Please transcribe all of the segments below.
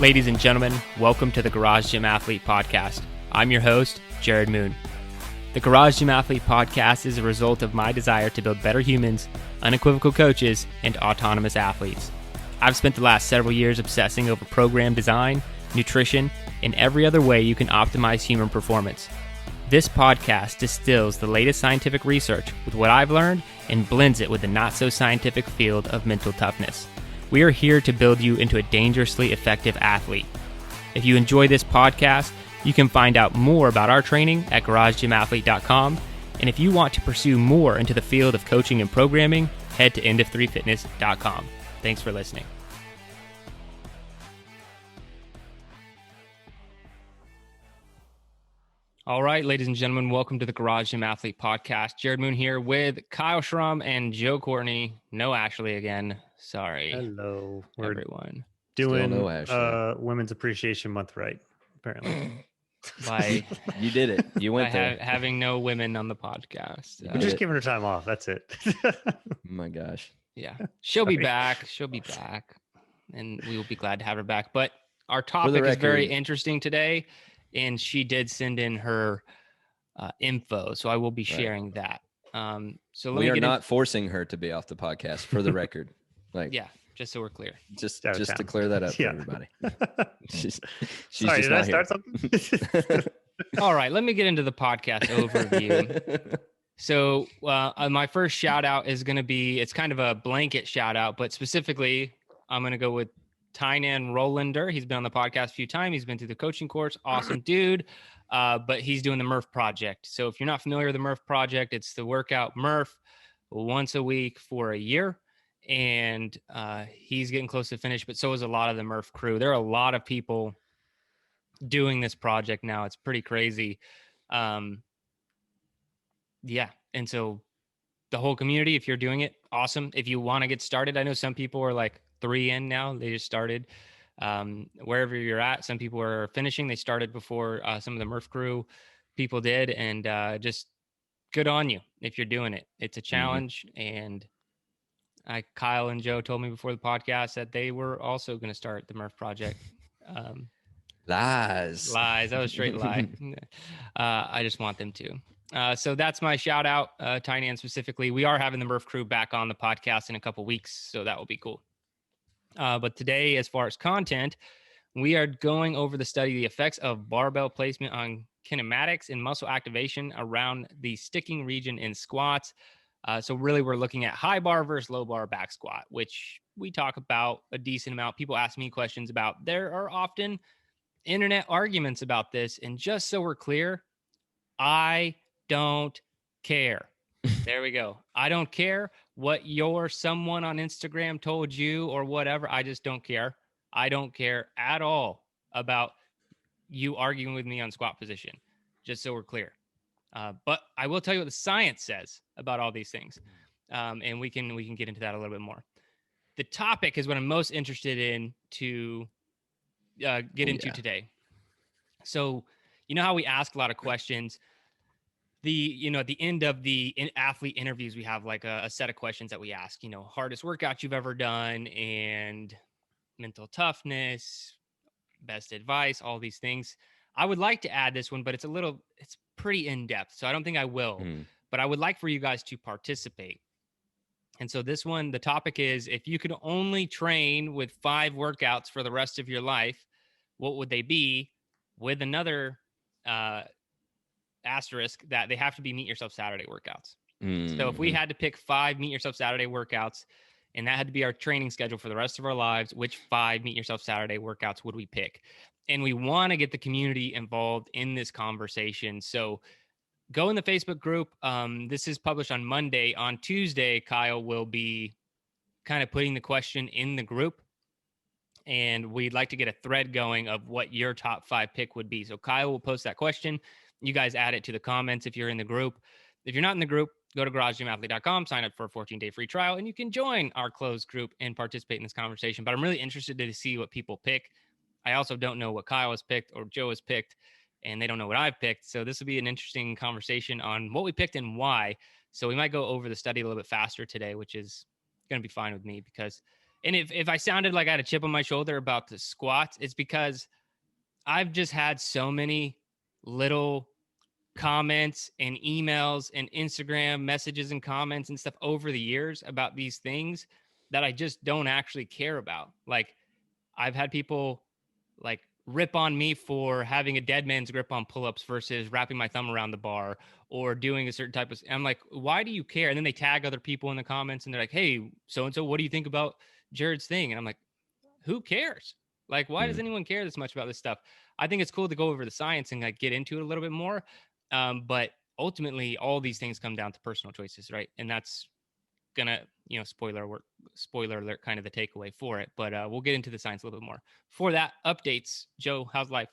Ladies and gentlemen, welcome to the Garage Gym Athlete Podcast. I'm your host, Jerred Moon. The Garage Gym Athlete Podcast is a result of my desire to build better humans, unequivocal coaches, and autonomous athletes. I've spent the last several years obsessing over program design, nutrition, and every other way you can optimize human performance. This podcast distills the latest scientific research with what I've learned and blends it with the not-so-scientific field of mental toughness. We are here to build you into a dangerously effective athlete. If you enjoy this podcast, you can find out more about our training at garagegymathlete.com. And if you want to pursue more into the field of coaching and programming, head to endof3fitness.com. Thanks for listening. All right, ladies and gentlemen, welcome to the Garage Gym Athlete Podcast. Jerred Moon here with Kyle Schramm and Joe Courtney. No Ashley again. Sorry. Hello, everyone. Doing Women's Appreciation Month right, apparently. You did it. You went there. Having no women on the podcast. We're just giving her time off. That's it. Oh my gosh. Yeah. She'll be back. And we will be glad to have her back. But our topic is very interesting today. And she did send in her info, so I will be sharing that. So we are not forcing her to be off the podcast, for the record. Just so we're clear. Just to clear that up for everybody. She's Sorry, just did I not start something? All right, let me get into the podcast overview. So my first shout out is going to be, it's kind of a blanket shout out, but specifically, I'm going to go with Tynan Rolander. He's been on the podcast a few times. He's been through the coaching course. Awesome dude. But he's doing the Murph Project. So if you're not familiar with the Murph Project, it's the workout Murph once a week for a year. And he's getting close to finish, but so is a lot of the Murph crew. There are a lot of people doing this project now. It's pretty crazy. And so the whole community, if you're doing it, awesome. If you want to get started, I know some people are like 3 in now. They just started. Wherever you're at, some people are finishing. They started before some of the Murph crew people did. And just good on you if you're doing it. It's a challenge. And Kyle and Joe told me before the podcast that they were also going to start the Murph Project. Lies. That was a straight lie. I just want them to. So that's my shout out, Tynan specifically. We are having the Murph crew back on the podcast in a couple weeks, so that will be cool. But today, as far as content, we are going over the study, the effects of barbell placement on kinematics and muscle activation around the sticking region in squats. So really, we're looking at high bar versus low bar back squat, which we talk about a decent amount. People ask me questions about. There are often internet arguments about this. And just so we're clear, I don't care. There we go. I don't care what someone on Instagram told you or whatever. I just don't care. I don't care at all about you arguing with me on squat position, just so we're clear. But I will tell you what the science says about all these things. And we can get into that a little bit more. The topic is what I'm most interested in to get into today. So, you know how we ask a lot of questions. At the end of the athlete interviews, we have like a set of questions that we ask, hardest workout you've ever done and mental toughness, best advice, all these things. I would like to add this one, but it's pretty in-depth. So I don't think I will, but I would like for you guys to participate. And so this one, the topic is, if you could only train with 5 workouts for the rest of your life, what would they be? With another asterisk that they have to be Meet Yourself Saturday workouts. So if we had to pick 5 Meet Yourself Saturday workouts, and that had to be our training schedule for the rest of our lives, which 5 Meet Yourself Saturday workouts would we pick? And we want to get the community involved in this conversation. So go in the Facebook group. This is published on Monday. On Tuesday, Kyle will be kind of putting the question in the group. And we'd like to get a thread going of what your top 5 pick would be. So Kyle will post that question. You guys add it to the comments if you're in the group. If you're not in the group, go to garagegymathlete.com, sign up for a 14-day free trial, and you can join our closed group and participate in this conversation. But I'm really interested to see what people pick. I also don't know what Kyle has picked or Joe has picked, and they don't know what I've picked. So this will be an interesting conversation on what we picked and why. So we might go over the study a little bit faster today, which is going to be fine with me because And if I sounded like I had a chip on my shoulder about the squats, it's because I've just had so many little comments and emails and Instagram messages and comments and stuff over the years about these things that I just don't actually care about. Like, I've had people like rip on me for having a dead man's grip on pull-ups versus wrapping my thumb around the bar or doing a certain type of, I'm like, why do you care? And then they tag other people in the comments and they're like, hey, so-and-so, what do you think about Jerred's thing? And I'm like, who cares? Like, why does anyone care this much about this stuff? I think it's cool to go over the science and like get into it a little bit more. But ultimately all these things come down to personal choices, right? And that's gonna, spoiler alert, kind of the takeaway for it. But we'll get into the science a little bit more. For that, updates. Joe, how's life?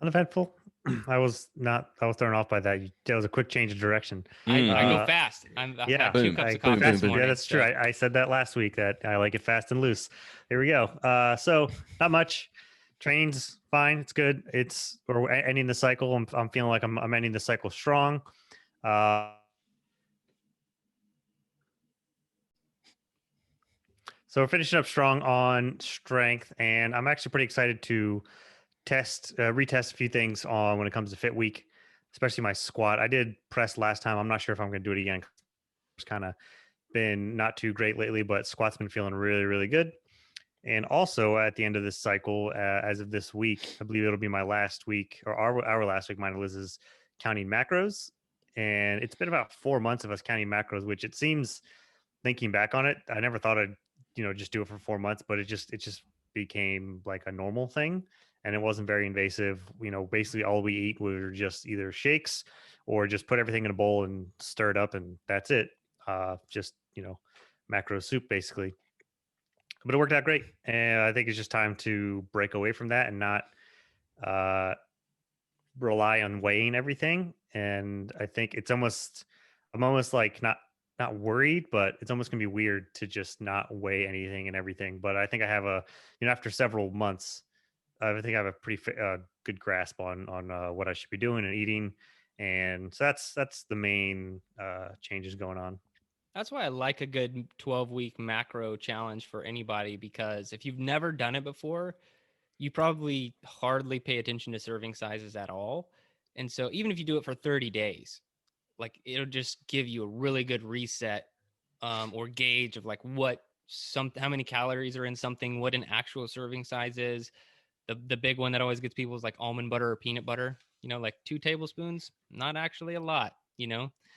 Uneventful. I was thrown off by that. That was a quick change of direction. I go fast. I've had 2 cups of coffee this morning. Yeah, that's true. I said that last week that I like it fast and loose. Here we go. So not much. Training's fine. It's good. We're ending the cycle. I'm feeling like I'm ending the cycle strong. So we're finishing up strong on strength, and I'm actually pretty excited to retest a few things on when it comes to fit week, especially my squat. I did press last time. I'm not sure if I'm going to do it again. It's kind of been not too great lately, but squat's been feeling really, really good. And also at the end of this cycle, as of this week, I believe it'll be my last week, or our last week, mine and Liz's, counting macros. And it's been about 4 months of us counting macros, which it seems, thinking back on it, I never thought I'd just do it for 4 months, but it just became like a normal thing, and it wasn't very invasive. Basically all we eat were just either shakes or just put everything in a bowl and stir it up, and that's it. Just macro soup basically. But it worked out great, and I think it's just time to break away from that and not rely on weighing everything. And I think I'm almost like not worried, but it's almost gonna be weird to just not weigh anything and everything. But I think I have after several months, I think I have a pretty good grasp on what I should be doing and eating, and so that's the main changes going on. That's why I like a good 12-week macro challenge for anybody, because if you've never done it before, you probably hardly pay attention to serving sizes at all. And so even if you do it for 30 days, like, it'll just give you a really good reset or gauge of like how many calories are in something, what an actual serving size is. The big one that always gets people is like almond butter or peanut butter, like 2 tablespoons, not actually a lot,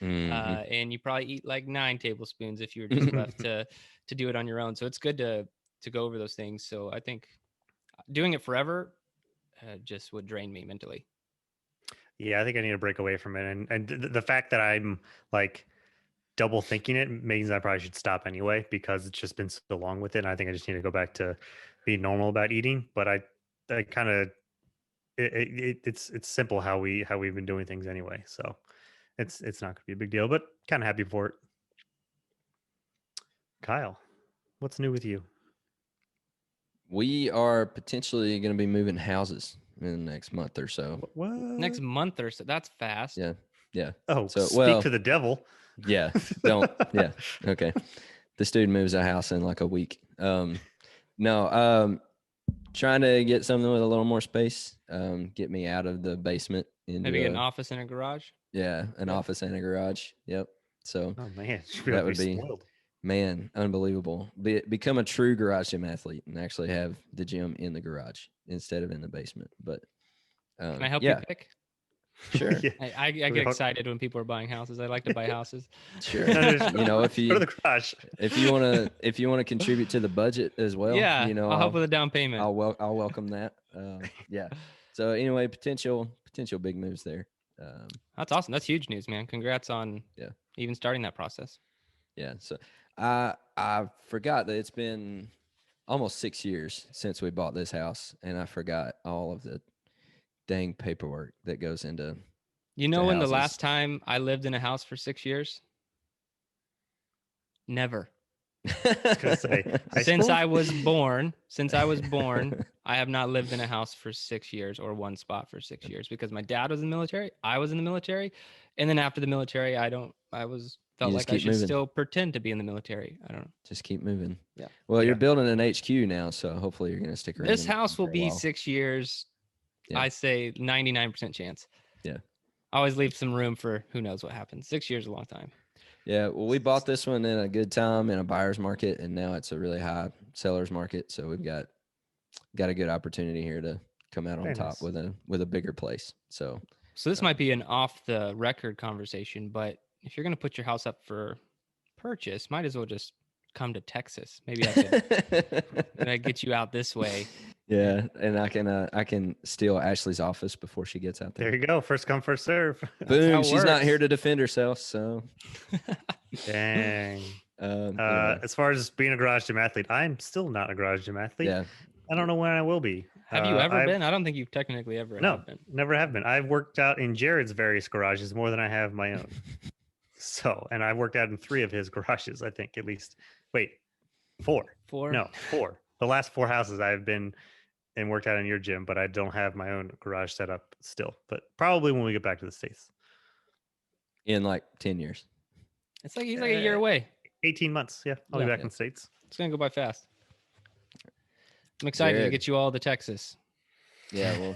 and you probably eat like 9 tablespoons if you were just left to do it on your own. So it's good to go over those things. So I think doing it forever just would drain me mentally. Yeah, I think I need to break away from it, and the fact that I'm like double thinking it means I probably should stop anyway, because it's just been so long with it. And I think I just need to go back to being normal about eating. But I kind of it's simple how we've been doing things anyway, so it's not gonna be a big deal, but kind of happy for it. Kyle, what's new with you? We are potentially going to be moving houses in the next month or so. What? Next month or so? That's fast. Yeah. Oh, so speak to the devil. Yeah. Don't. Yeah. Okay. The student moves a house in like a week. No. Trying to get something with a little more space. Get me out of the basement. Maybe an office and a garage. Yeah, an office and a garage. Yep. So oh man, that would be spoiled. Man, unbelievable. Become a true garage gym athlete and actually have the gym in the garage instead of in the basement. But can I help you pick? Sure. Yeah. I get excited when people are buying houses. I like to buy houses. Sure. If you go to the garage. if you want to contribute to the budget as well, yeah, I'll help with a down payment. I'll welcome that. Yeah. So anyway, potential big moves there. That's awesome. That's huge news, man. Congrats on even starting that process. Yeah. So I forgot that it's been almost 6 years since we bought this house, and I forgot all of the dang paperwork that goes into. When the last time I lived in a house for 6 years? Never. Since I was born, I have not lived in a house for 6 years or one spot for 6 years, because my dad was in the military, I was in the military, and then after the military, I was felt You just like I keep should moving. still pretend to be in the military. I don't know. Just keep moving. Yeah. Well, Yeah. you're building an HQ now, so hopefully you're going to stick around. This house will for a be while. 6 years. Yeah. I say 99% chance. Yeah. I always leave some room for who knows what happens. 6 years is a long time. Yeah. Well, we bought this one in a good time in a buyer's market, and now it's a really high seller's market. So we've got a good opportunity here to come out on Very top nice. with a bigger place. So This might be an off the record conversation, but if you're going to put your house up for purchase, might as well just come to Texas. Maybe I get you out this way. yeah, and I can steal Ashley's office before she gets out There there. you go. First come, first serve. Boom! it She's not here works. to defend herself, so Dang. anyway, As far as being a garage gym athlete, I'm still not a garage gym athlete. yeah. I don't know when I will be. Have you ever I've- been? I don't think you've technically ever No, have been. never have been. I've worked out in Jerred's various garages more than I have my own. So, and I've worked out in 3 of his garages, I think, at least. Wait, 4. 4? No, 4. The last 4 houses I've been and worked out in your gym, but I don't have my own garage set up still. But probably when we get back to the States. In like 10 years. It's like he's like a year away. 18 months. Yeah, I'll Yeah. be back in the States. It's going to go by fast. I'm excited to Jerred. get you all to Texas. Yeah, well,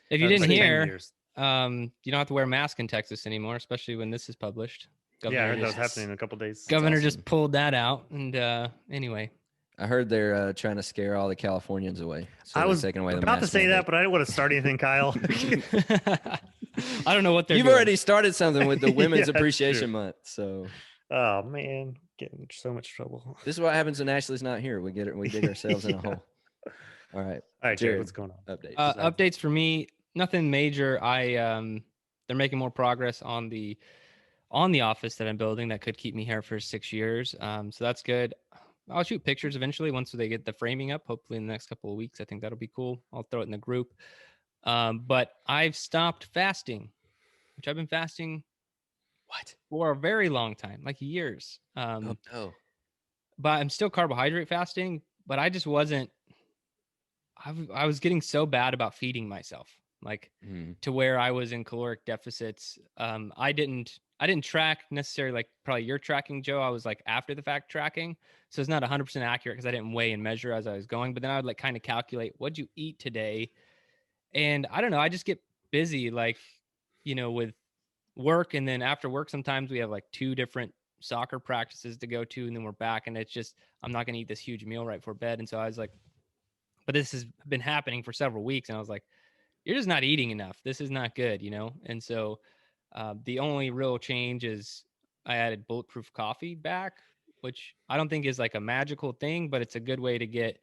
If you That's didn't 10 hear, years. you don't have to wear a mask in Texas anymore, especially when this is published. Yeah, I heard that was just, happening in a couple days. Governor awesome. just pulled that out. And anyway, I heard they're trying to scare all the Californians away. So I they're was taking away the about to mask say mandate. that, but I didn't want to start anything, Kyle. I don't know what they're You've doing. already started something with the Women's Yeah, that's Appreciation true. Month. So Oh man, getting in so much trouble. this is what happens when Ashley's not here. We dig ourselves in a Yeah. hole. All right. All right, Jared, Jerred, what's going on? updates. Updates for me, nothing major. They're making more progress on the office that I'm building that could keep me here for 6 years. So that's good. I'll shoot pictures eventually once they get the framing up, hopefully in the next couple of weeks. I think that'll be cool. I'll throw it in the group. But I've stopped fasting, which I've been fasting for a very long time, like years. Oh no. But I'm still carbohydrate fasting, but I just wasn't. I was getting so bad about feeding myself, like to where I was in caloric deficits. I didn't track necessarily like probably you're tracking, Joe. I was like after the fact tracking. So it's not 100% accurate because I didn't weigh and measure as I was going. But then I would like kind of calculate what'd you eat today. And I don't know. I just get busy, like, with work. And then after work, sometimes we have like 2 different soccer practices to go to. And then we're back. And it's just, I'm not going to eat this huge meal right before bed. And so I was like, but this has been happening for several weeks. And I was like, you're just not eating enough. This is not good, And so the only real change is I added bulletproof coffee back, which I don't think is like a magical thing, but it's a good way to get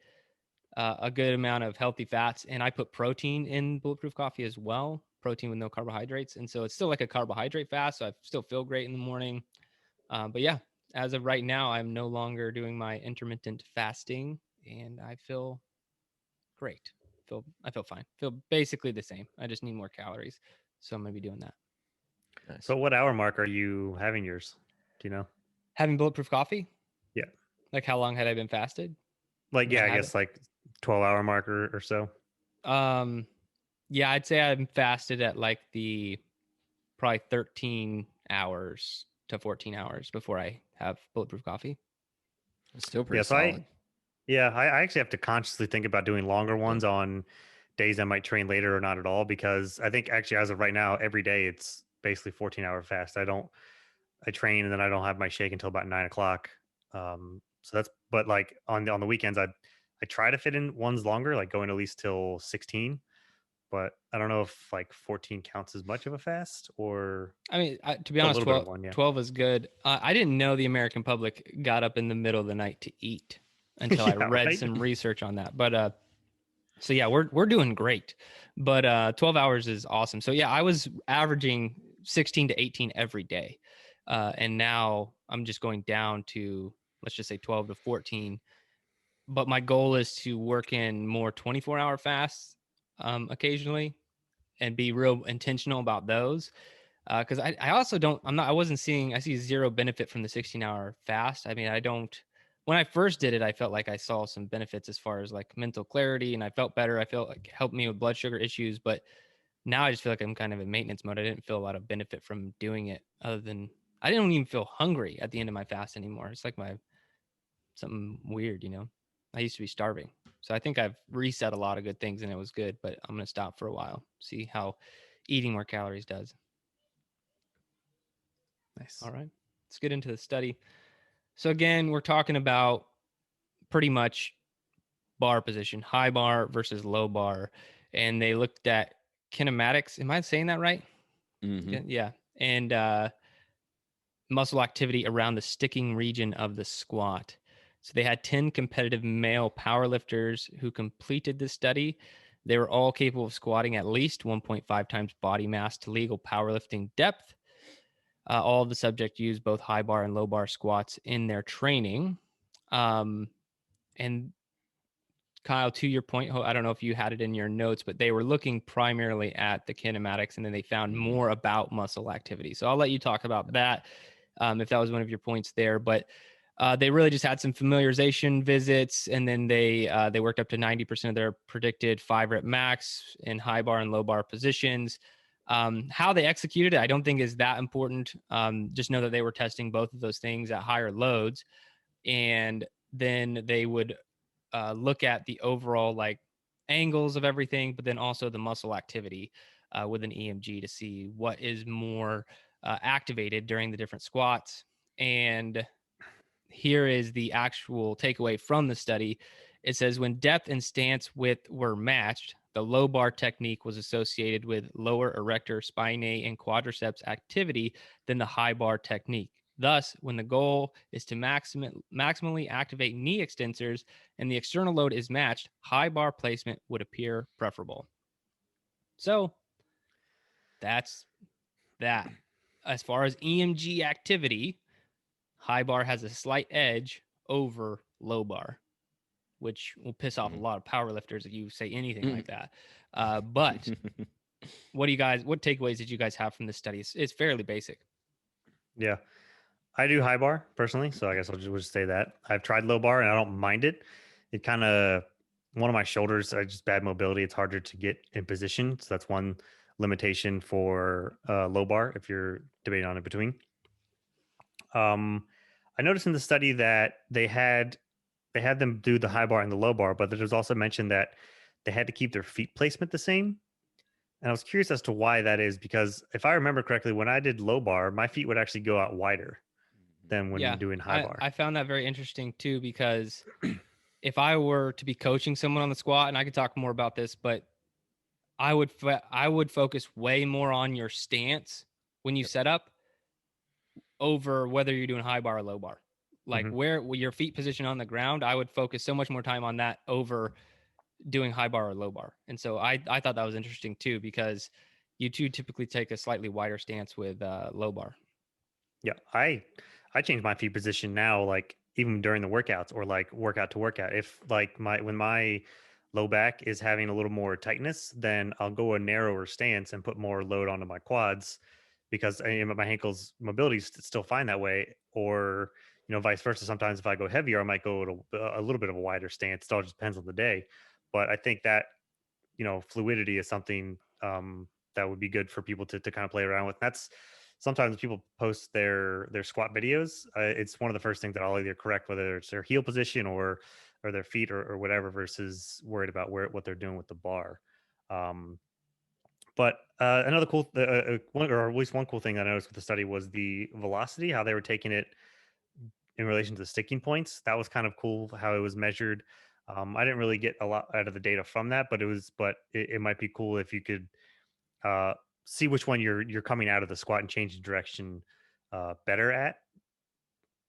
a good amount of healthy fats. And I put protein in bulletproof coffee as well, protein with no carbohydrates. And so it's still like a carbohydrate fast. So I still feel great in the morning. But yeah, as of right now, I'm no longer doing my intermittent fasting and I feel great. I feel fine. Feel basically the same. I just need more calories. So I'm going to be doing that. Nice. So, what hour mark are you having yours? Do you know? Having bulletproof coffee? Yeah. Like how long had I been fasted? Like, When yeah, I I had guess like 12-hour marker or so. Yeah, I'd say I'm fasted at like the probably 13 hours to 14 hours before I have bulletproof coffee. It's still pretty Yeah, so solid. I actually have to consciously think about doing longer ones on days I might train later or not at all, because I think actually as of right now, every day it's basically 14-hour fast. I train and then I don't have my shake until about 9 o'clock. But like on the weekends, I try to fit in ones longer, like going at least till 16. But I don't know if like 14 counts as much of a fast or I mean, to be a honest, little bit of 12, one, yeah. 12 is good. I didn't know the American public got up in the middle of the night to eat until I Yeah, read right? some research on that. But so yeah, we're doing great. But 12 hours is awesome. So yeah, I was averaging 16 to 18 every day. And now I'm just going down to, let's just say 12 to 14. But my goal is to work in more 24-hour fasts occasionally and be real intentional about those. Because I also don't, I see zero benefit from the 16-hour fast. I mean, when I first did it, I felt like I saw some benefits as far as like mental clarity and I felt better. I felt like it helped me with blood sugar issues. But now I just feel like I'm kind of in maintenance mode. I didn't feel a lot of benefit from doing it other than I don't even feel hungry at the end of my fast anymore. It's like something weird, I used to be starving. So I think I've reset a lot of good things and it was good, but I'm going to stop for a while, see how eating more calories does. Nice. All right, let's get into the study. So again, we're talking about pretty much bar position, high bar versus low bar. And they looked at kinematics. Am I saying that right? Mm-hmm. Yeah. And muscle activity around the sticking region of the squat. So they had 10 competitive male powerlifters who completed the study. They were all capable of squatting at least 1.5 times body mass to legal powerlifting depth. All of the subjects used both high bar and low bar squats in their training. And Kyle, to your point, I don't know if you had it in your notes, but they were looking primarily at the kinematics, and then they found more about muscle activity. So I'll let you talk about that if that was one of your points there. But they really just had some familiarization visits, and then they worked up to 90% of their predicted 5 rep max in high bar and low bar positions. How they executed it, I don't think is that important. Just know that they were testing both of those things at higher loads, and then they would look at the overall like angles of everything, but then also the muscle activity with an EMG to see what is more activated during the different squats. And here is the actual takeaway from the study. It says when depth and stance width were matched, the low bar technique was associated with lower erector, spinae, and quadriceps activity than the high bar technique. Thus, when the goal is to maximally activate knee extensors and the external load is matched, high bar placement would appear preferable. So that's that. As far as EMG activity, high bar has a slight edge over low bar, which will piss off a lot of powerlifters if you say anything like that. But what takeaways did you guys have from this study? It's fairly basic. Yeah. I do high bar personally, so I guess we'll just say that. I've tried low bar and I don't mind it. It kind of, one of my shoulders, I just bad mobility. It's harder to get in position. So that's one limitation for low bar if you're debating on in between. I noticed in the study that they had them do the high bar and the low bar, but there was also mentioned that they had to keep their feet placement the same. And I was curious as to why that is, because if I remember correctly, when I did low bar, my feet would actually go out wider than when doing high bar. I found that very interesting too, because if I were to be coaching someone on the squat, and I could talk more about this, but I would focus way more on your stance when you set up over whether you're doing high bar or low bar. Like where your feet position on the ground, I would focus so much more time on that over doing high bar or low bar. And so I thought that was interesting too, because you two typically take a slightly wider stance with low bar. Yeah, I change my feet position now, like even during the workouts or like workout to workout. If like when my low back is having a little more tightness, then I'll go a narrower stance and put more load onto my quads, because my ankles mobility is still fine that way. Or vice versa. Sometimes if I go heavier, I might go to a little bit of a wider stance. It all just depends on the day. But I think that fluidity is something that would be good for people to kind of play around with. That's sometimes people post their squat videos. It's one of the first things that I'll either correct, whether it's their heel position or their feet or whatever, versus worried about what they're doing with the bar. But another cool one, or at least one cool thing I noticed with the study, was the velocity, how they were taking it in relation to the sticking points. That was kind of cool how it was measured. I didn't really get a lot out of the data from that, but it might be cool if you could see which one you're coming out of the squat and changing direction better at.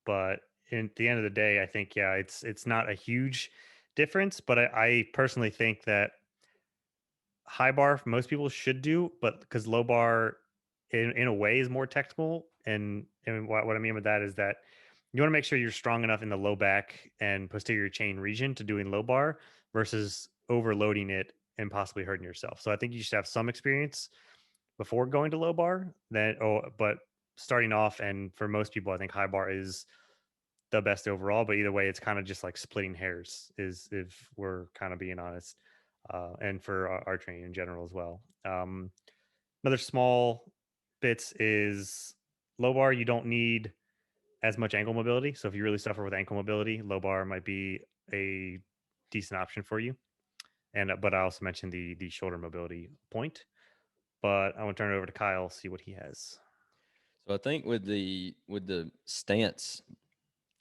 But at the end of the day, I think it's not a huge difference. But I personally think that high bar most people should do, but because low bar in a way is more technical, and what I mean with that is that you want to make sure you're strong enough in the low back and posterior chain region to doing low bar versus overloading it and possibly hurting yourself. So I think you should have some experience before going to low bar. But starting off, and for most people, I think high bar is the best overall. But either way, it's kind of just like splitting hairs, is if we're kind of being honest, and for our training in general as well. Another small bits is low bar, you don't need as much ankle mobility. So if you really suffer with ankle mobility, low bar might be a decent option for you. And but I also mentioned the shoulder mobility point. But I want to turn it over to Kyle, see what he has. So I think with the stance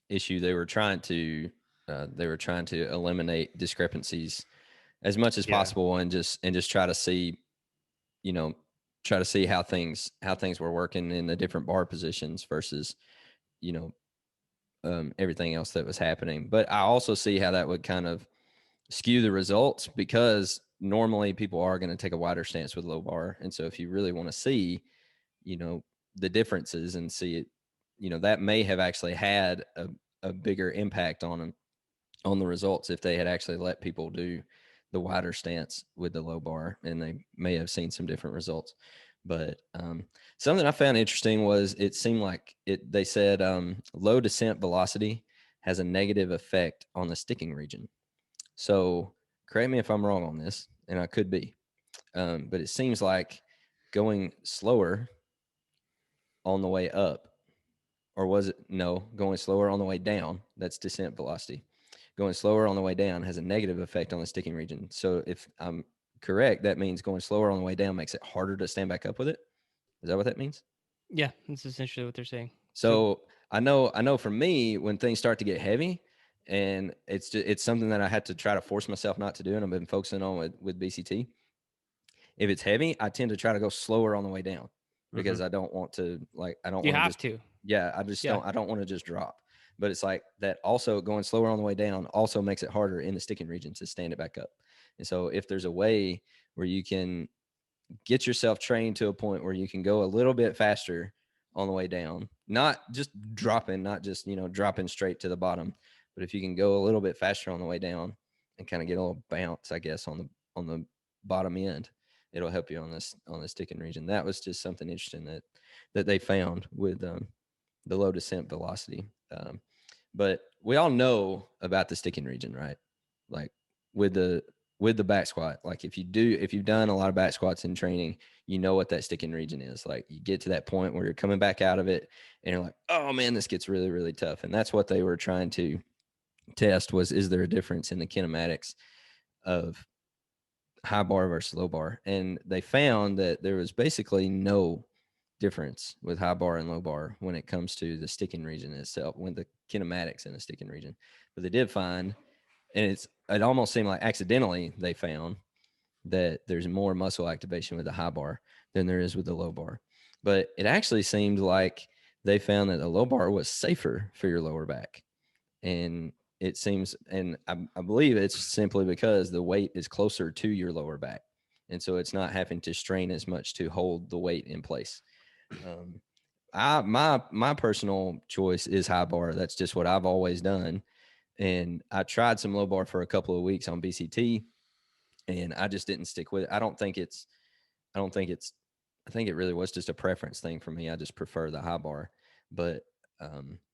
issue, they were trying to eliminate discrepancies as much as possible, and just try to see, how things were working in the different bar positions versus, everything else that was happening. But I also see how that would kind of skew the results, because normally people are going to take a wider stance with low bar. And so if you really want to see, the differences and see it, that may have actually had a bigger impact on them, on the results, if they had actually let people do the wider stance with the low bar, and they may have seen some different results. But something I found interesting was, it seemed like they said low descent velocity has a negative effect on the sticking region. So correct me if I'm wrong on this, and I could be, but it seems like going slower on the way up, or was it going slower on the way down? That's descent velocity. Going slower on the way down has a negative effect on the sticking region. So if I'm correct, that means going slower on the way down makes it harder to stand back up with it. Is that what that means? Yeah, that's essentially what they're saying. So I know for me, when things start to get heavy, and it's something that I had to try to force myself not to do, and I've been focusing on with BCT. If it's heavy, I tend to try to go slower on the way down, because I don't want to, I don't You want to have just, to. yeah, I don't want to just drop. But it's like that also, going slower on the way down also makes it harder in the sticking region to stand it back up. And so if there's a way where you can get yourself trained to a point where you can go a little bit faster on the way down, not just dropping, not just, dropping straight to the bottom, but if you can go a little bit faster on the way down and kind of get a little bounce, I guess, on the bottom end, it'll help you on the sticking region. That was just something interesting that they found with the low descent velocity. But we all know about the sticking region, right? Like with the back squat, like if you've done a lot of back squats in training, you know what that sticking region is. Like you get to that point where you're coming back out of it and you're like, oh man, this gets really, really tough. And that's what they were trying to test, was, is there a difference in the kinematics of high bar versus low bar? And they found that there was basically no difference with high bar and low bar when it comes to the sticking region itself, when the kinematics in the sticking region. But they did find, and it almost seemed like accidentally they found, that there's more muscle activation with the high bar than there is with the low bar. But it actually seemed like they found that the low bar was safer for your lower back. And it seems, and I believe it's simply because the weight is closer to your lower back. And so it's not having to strain as much to hold the weight in place. My personal choice is high bar. That's just what I've always done. And I tried some low bar for a couple of weeks on BCT, and I just didn't stick with it. I think it really was just a preference thing for me. I just prefer the high bar. But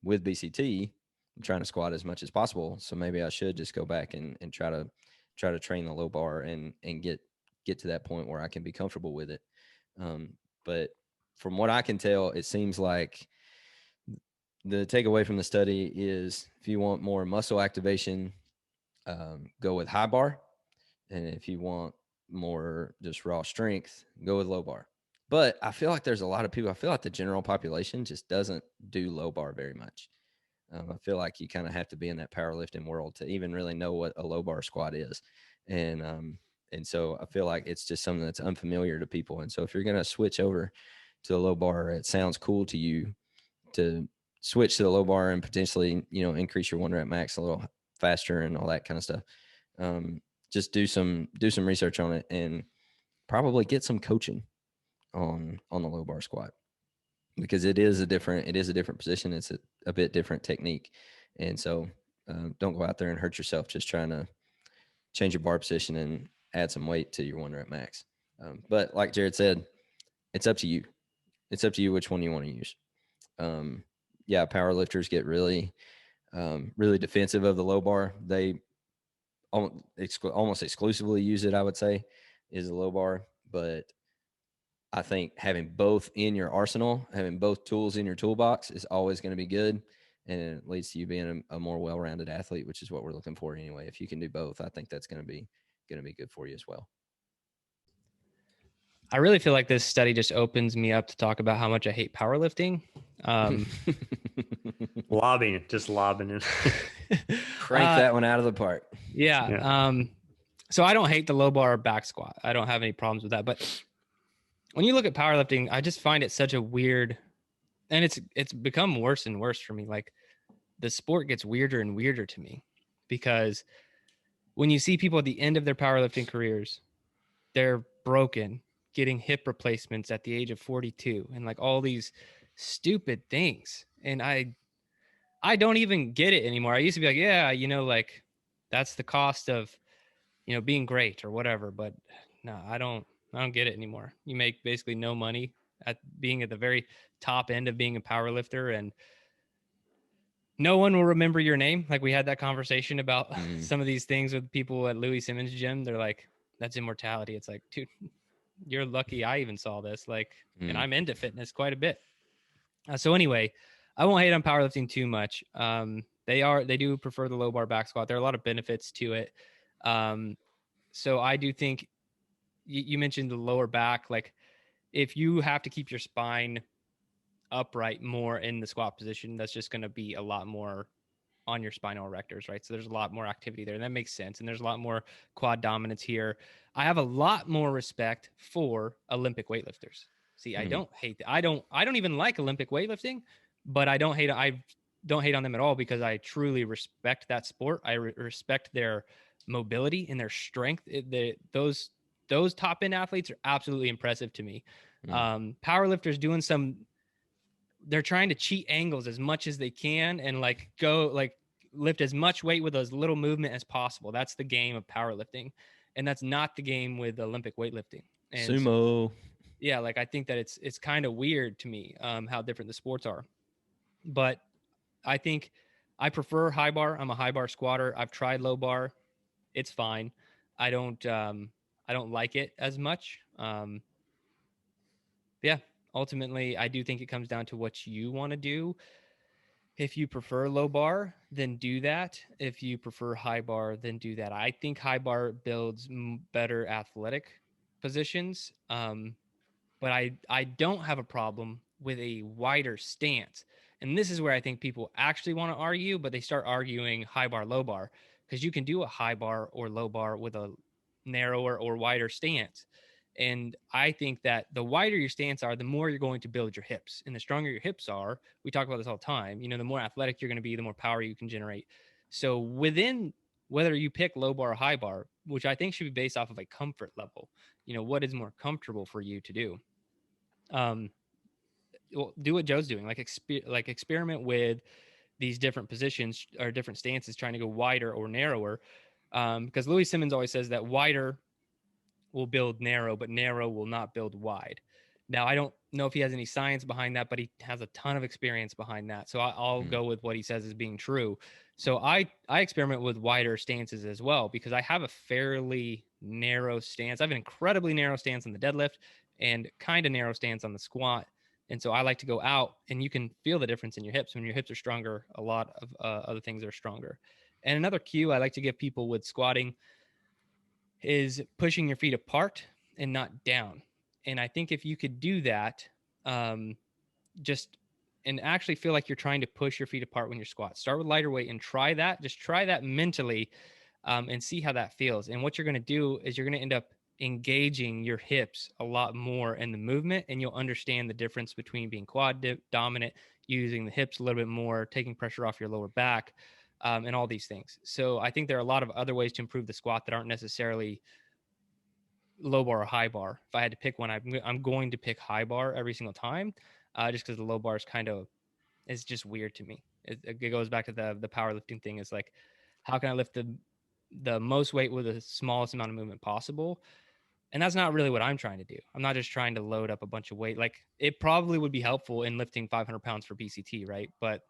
with BCT, I'm trying to squat as much as possible. So maybe I should just go back and try to train the low bar and get to that point where I can be comfortable with it. But from what I can tell, it seems like the takeaway from the study is, if you want more muscle activation, go with high bar. And if you want more just raw strength, go with low bar. But I feel like there's a lot of people, I feel like the general population just doesn't do low bar very much. I feel like you kind of have to be in that powerlifting world to even really know what a low bar squat is. And so I feel like it's just something that's unfamiliar to people. And so if you're going to switch over to the low bar, it sounds cool to you to switch to the low bar and potentially, increase your 1 rep max a little faster and all that kind of stuff. Just do some research on it, and probably get some coaching on the low bar squat, because it is a different position. It's a bit different technique. And so don't go out there and hurt yourself just trying to change your bar position and add some weight to your 1 rep max. But like Jerred said, it's up to you. It's up to you which one you want to use. Yeah, power lifters get really defensive of the low bar. They almost exclusively use it, I would say, is the low bar. But I think having both in your arsenal, having both tools in your toolbox is always going to be good. And it leads to you being a more well-rounded athlete, which is what we're looking for anyway. If you can do both, I think that's going to be good for you as well. I really feel like this study just opens me up to talk about how much I hate powerlifting. Lobbing it, just lobbing it. Crank that one out of the park. Yeah. So I don't hate the low bar back squat. I don't have any problems with that. But when you look at powerlifting, I just find it such a weird, and it's become worse and worse for me. Like the sport gets weirder and weirder to me, because when you see people at the end of their powerlifting careers, they're broken, getting hip replacements at the age of 42 and like all these stupid things. And I don't even get it anymore. I used to be like, yeah, like that's the cost of, being great or whatever. But no, I don't get it anymore. You make basically no money at being at the very top end of being a power lifter, and no one will remember your name. Like we had that conversation about some of these things with people at Louis Simmons' gym. They're like, that's immortality. It's like, dude, you're lucky I even saw this. Like, and I'm into fitness quite a bit. So anyway, I won't hate on powerlifting too much. They do prefer the low bar back squat. There are a lot of benefits to it. So I do think you mentioned the lower back. Like if you have to keep your spine upright more in the squat position, that's just going to be a lot more on your spinal erectors, right? So there's a lot more activity there, and that makes sense. And there's a lot more quad dominance here. I have a lot more respect for Olympic weightlifters. See, I don't hate that. I don't even like Olympic weightlifting, but I don't hate on them at all, because I truly respect that sport. I respect their mobility and their strength. Those top end athletes are absolutely impressive to me. Powerlifters doing they're trying to cheat angles as much as they can and like go like lift as much weight with as little movement as possible. That's the game of powerlifting, and that's not the game with Olympic weightlifting. And Sumo. Yeah, like I think that it's kind of weird to me how different the sports are. But I think I prefer high bar. I'm a high bar squatter. I've tried low bar. It's fine. I don't like it as much. Yeah, ultimately I do think it comes down to what you want to do. If you prefer low bar, then do that. If you prefer high bar, then do that. I think high bar builds better athletic positions. But I don't have a problem with a wider stance. And this is where I think people actually want to argue, but they start arguing high bar, low bar, because you can do a high bar or low bar with a narrower or wider stance. And I think that the wider your stance are, the more you're going to build your hips. And the stronger your hips are, we talk about this all the time, the more athletic you're going to be, the more power you can generate. So within whether you pick low bar or high bar, which I think should be based off of a comfort level, what is more comfortable for you to do? Do what Joe's doing, like experiment with these different positions or different stances, trying to go wider or narrower. Because Louis Simmons always says that wider will build narrow, but narrow will not build wide. Now, I don't know if he has any science behind that, but he has a ton of experience behind that. So I'll go with what he says as being true. So I experiment with wider stances as well, because I have a fairly narrow stance. I have an incredibly narrow stance on the deadlift and kind of narrow stance on the squat. And so I like to go out, and you can feel the difference in your hips. When your hips are stronger, a lot of other things are stronger. And another cue I like to give people with squatting is pushing your feet apart and not down. And I think if you could do that, and actually feel like you're trying to push your feet apart when you squat, start with lighter weight and try that. Just try that mentally, and see how that feels. And what you're going to do is you're going to end up engaging your hips a lot more in the movement, and you'll understand the difference between being quad dominant, using the hips a little bit more, taking pressure off your lower back, and all these things. So I think there are a lot of other ways to improve the squat that aren't necessarily low bar or high bar. If I had to pick one, I'm going to pick high bar every single time, just because the low bar is just weird to me. It goes back to the powerlifting thing. Is like, how can I lift the most weight with the smallest amount of movement possible? And that's not really what I'm trying to do. I'm not just trying to load up a bunch of weight. Like, it probably would be helpful in lifting 500 pounds for BCT, right? But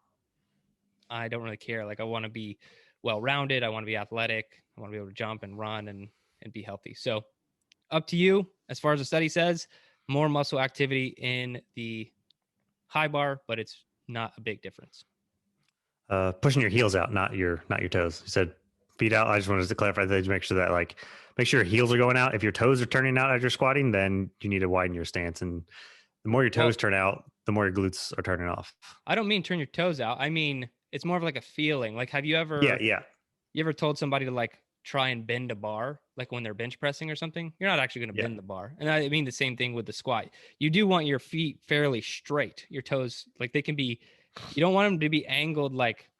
I don't really care. Like, I want to be well-rounded. I want to be athletic. I want to be able to jump and run and be healthy. So up to you. As far as the study says, more muscle activity in the high bar, but it's not a big difference. Pushing your heels out, not your toes. You said feet out. I just wanted to clarify that to make sure that make sure your heels are going out. If your toes are turning out as you're squatting, then you need to widen your stance. And the more your toes turn out, the more your glutes are turning off. I don't mean turn your toes out. I mean, it's more of like a feeling. Like, have you ever, Yeah. You ever told somebody to like try and bend a bar, like when they're bench pressing or something? You're not actually going to bend the bar. And I mean the same thing with the squat. You do want your feet fairly straight. Your toes, like they can be, you don't want them to be angled like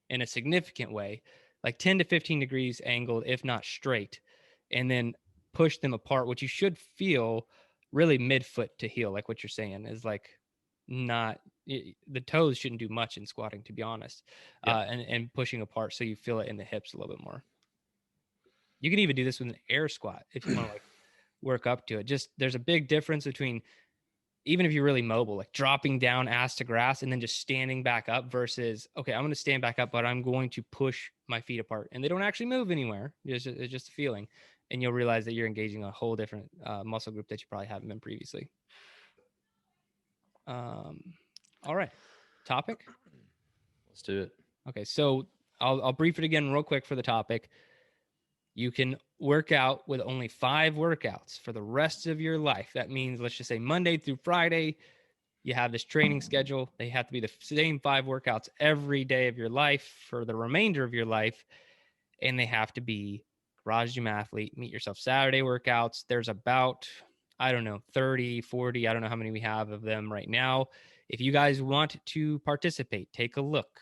in a significant way, like 10 to 15 degrees angled, if not straight, and then push them apart. What you should feel really midfoot to heel, like what you're saying, is like not the toes shouldn't do much in squatting, to be honest. And pushing apart so you feel it in the hips a little bit more. You can even do this with an air squat if you want to like work up to it. Just there's a big difference between, even if you're really mobile, like dropping down ass to grass and then just standing back up versus, okay, I'm going to stand back up, but I'm going to push my feet apart, and they don't actually move anywhere. It's just a feeling. And you'll realize that you're engaging a whole different muscle group that you probably haven't been previously. All right. Topic. Let's do it. Okay. So I'll brief it again real quick for the topic. You can work out with only 5 workouts for the rest of your life. That means, let's just say Monday through Friday, you have this training schedule. They have to be the same 5 workouts every day of your life for the remainder of your life. And they have to be Garage Gym Athlete, Meet Yourself Saturday workouts. There's about, 30, 40. I don't know how many we have of them right now. If you guys want to participate, take a look.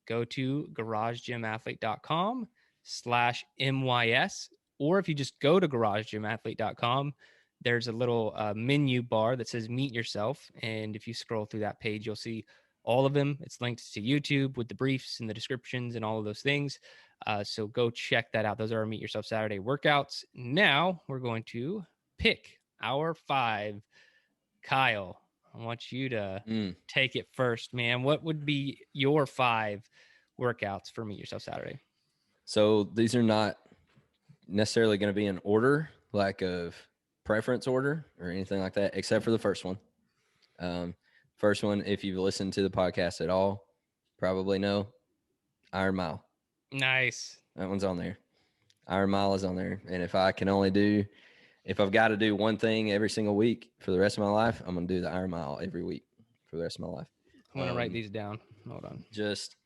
Go to garagegymathlete.com/MYS. Or if you just go to garagegymathlete.com, there's a little menu bar that says Meet Yourself. And if you scroll through that page, you'll see all of them. It's linked to YouTube with the briefs and the descriptions and all of those things. So go check that out. Those are our Meet Yourself Saturday workouts. Now we're going to pick our 5. Kyle, I want you to take it first, man. What would be your 5 workouts for Meet Yourself Saturday? So these are not necessarily going to be in order, like of preference order or anything like that, except for the first one. First one, if you've listened to the podcast at all, probably know Iron Mile. Nice. That one's on there. Iron Mile is on there. And if I've got to do one thing every single week for the rest of my life, I'm going to do the Iron Mile every week for the rest of my life. I want to write these down. Hold on. Just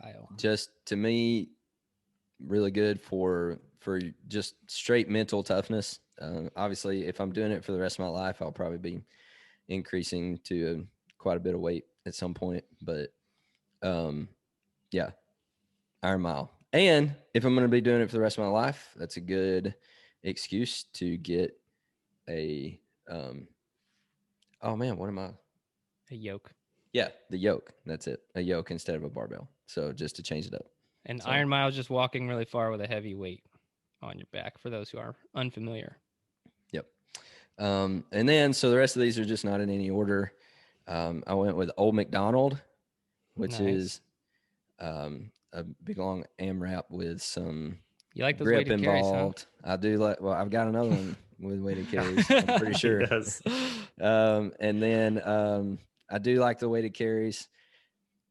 Kyle. Just to me, really good for just straight mental toughness. Obviously, if I'm doing it for the rest of my life, I'll probably be increasing to quite a bit of weight at some point. But yeah, Iron Mile. And if I'm going to be doing it for the rest of my life, that's a good excuse to get a oh man, what am I? A yoke. Yeah, the yoke. That's it. A yoke instead of a barbell. So just to change it up. And Iron Mile is just walking really far with a heavy weight on your back, for those who are unfamiliar. Yep. And then, so the rest of these are just not in any order. I went with Old McDonald, which is a big long AMRAP with some you like those grip weighted carries, involved. huh? I do like, well, I've got another one with weighted carries. I'm pretty sure. He does. And then I do like the weighted carries.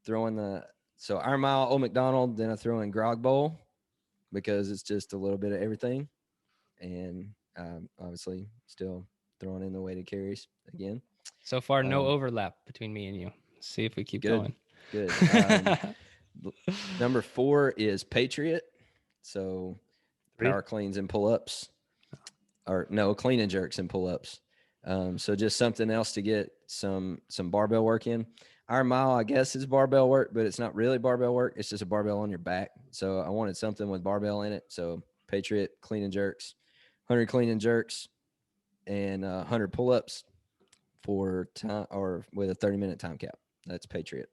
So Iron Mile, Old McDonald, then I throw in Grog Bowl because it's just a little bit of everything. And obviously still throwing in the weighted carries again. So far, no overlap between me and you. Let's see if we keep going. Good. Number 4 is Patriot. So power cleans and pull-ups. Or no, clean and jerks and pull-ups. So just something else to get some barbell work in. Iron Mile, I guess, is barbell work, but it's not really barbell work. It's just a barbell on your back. So I wanted something with barbell in it. So Patriot, clean and jerks, 100 clean and jerks, and 100 pull-ups for time, or with a 30-minute time cap. That's Patriot.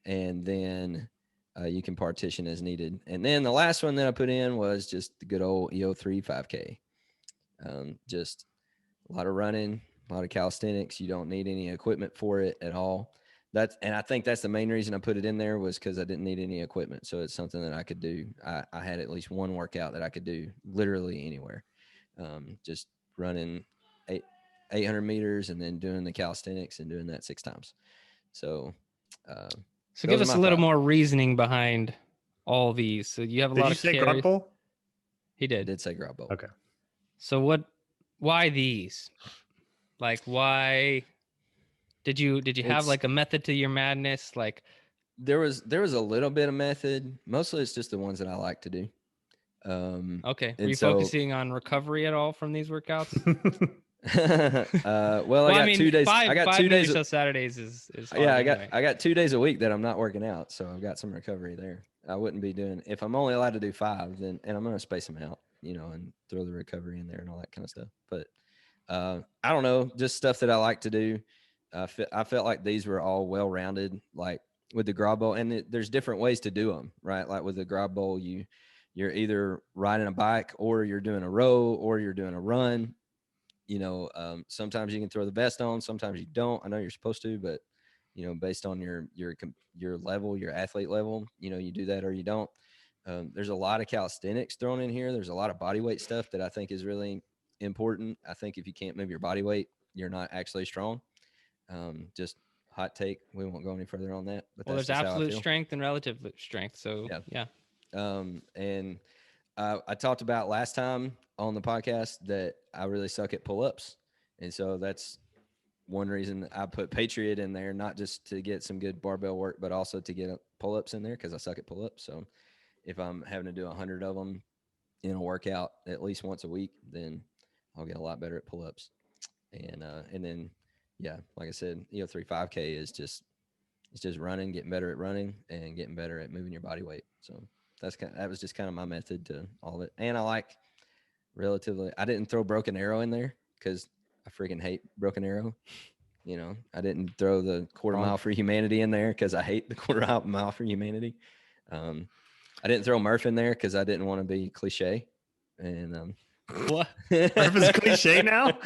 And then you can partition as needed. And then the last one that I put in was just the good old EO3 5K. Just a lot of running, a lot of calisthenics. You don't need any equipment for it at all. And I think that's the main reason I put it in there, was because I didn't need any equipment. So it's something that I could do. I had at least one workout that I could do literally anywhere. Just running 800 meters and then doing the calisthenics and doing that 6 times. So, So give us a little more reasoning behind all these. So you have a lot of say carries. grunt bowl? I He did. did say grab bowl. Okay. So why these? Like, why did you have like a method to your madness? Like, there was a little bit of method. Mostly it's just the ones that I like to do. Okay. Were you focusing on recovery at all from these workouts? Well, I got 2 days. I got 2 days. Of Saturdays is hard yeah. anyway. I got 2 days a week that I'm not working out, so I've got some recovery there. I wouldn't be doing if I'm only allowed to do 5, then and I'm gonna space them out, and throw the recovery in there and all that kind of stuff. But I don't know, just stuff that I like to do. I felt like these were all well rounded, like with the grab bowl, and there's different ways to do them, right? Like with the grab bowl, you're either riding a bike or you're doing a row or you're doing a run. Sometimes you can throw the vest on, sometimes you don't. I know you're supposed to, but based on your level, your athlete level, you do that or you don't. There's a lot of calisthenics thrown in here. There's a lot of body weight stuff that I think is really important. I think if you can't move your body weight, you're not actually strong. Just hot take. We won't go any further on that. But there's absolute strength and relative strength. So yeah. And I talked about last time on the podcast that I really suck at pull-ups. And so that's one reason I put Patriot in there, not just to get some good barbell work, but also to get pull-ups in there because I suck at pull-ups. So if I'm having to do 100 of them in a workout at least once a week, then I'll get a lot better at pull-ups. And then, yeah, like I said, EO3 5K is just running, getting better at running and getting better at moving your body weight. So that was just kind of my method to all of it. And I didn't throw broken arrow in there because I freaking hate broken arrow. I didn't throw the quarter mile for humanity in there because I hate the quarter mile for humanity. I didn't throw Murph in there because I didn't want to be cliche. And what? Murph is cliche now?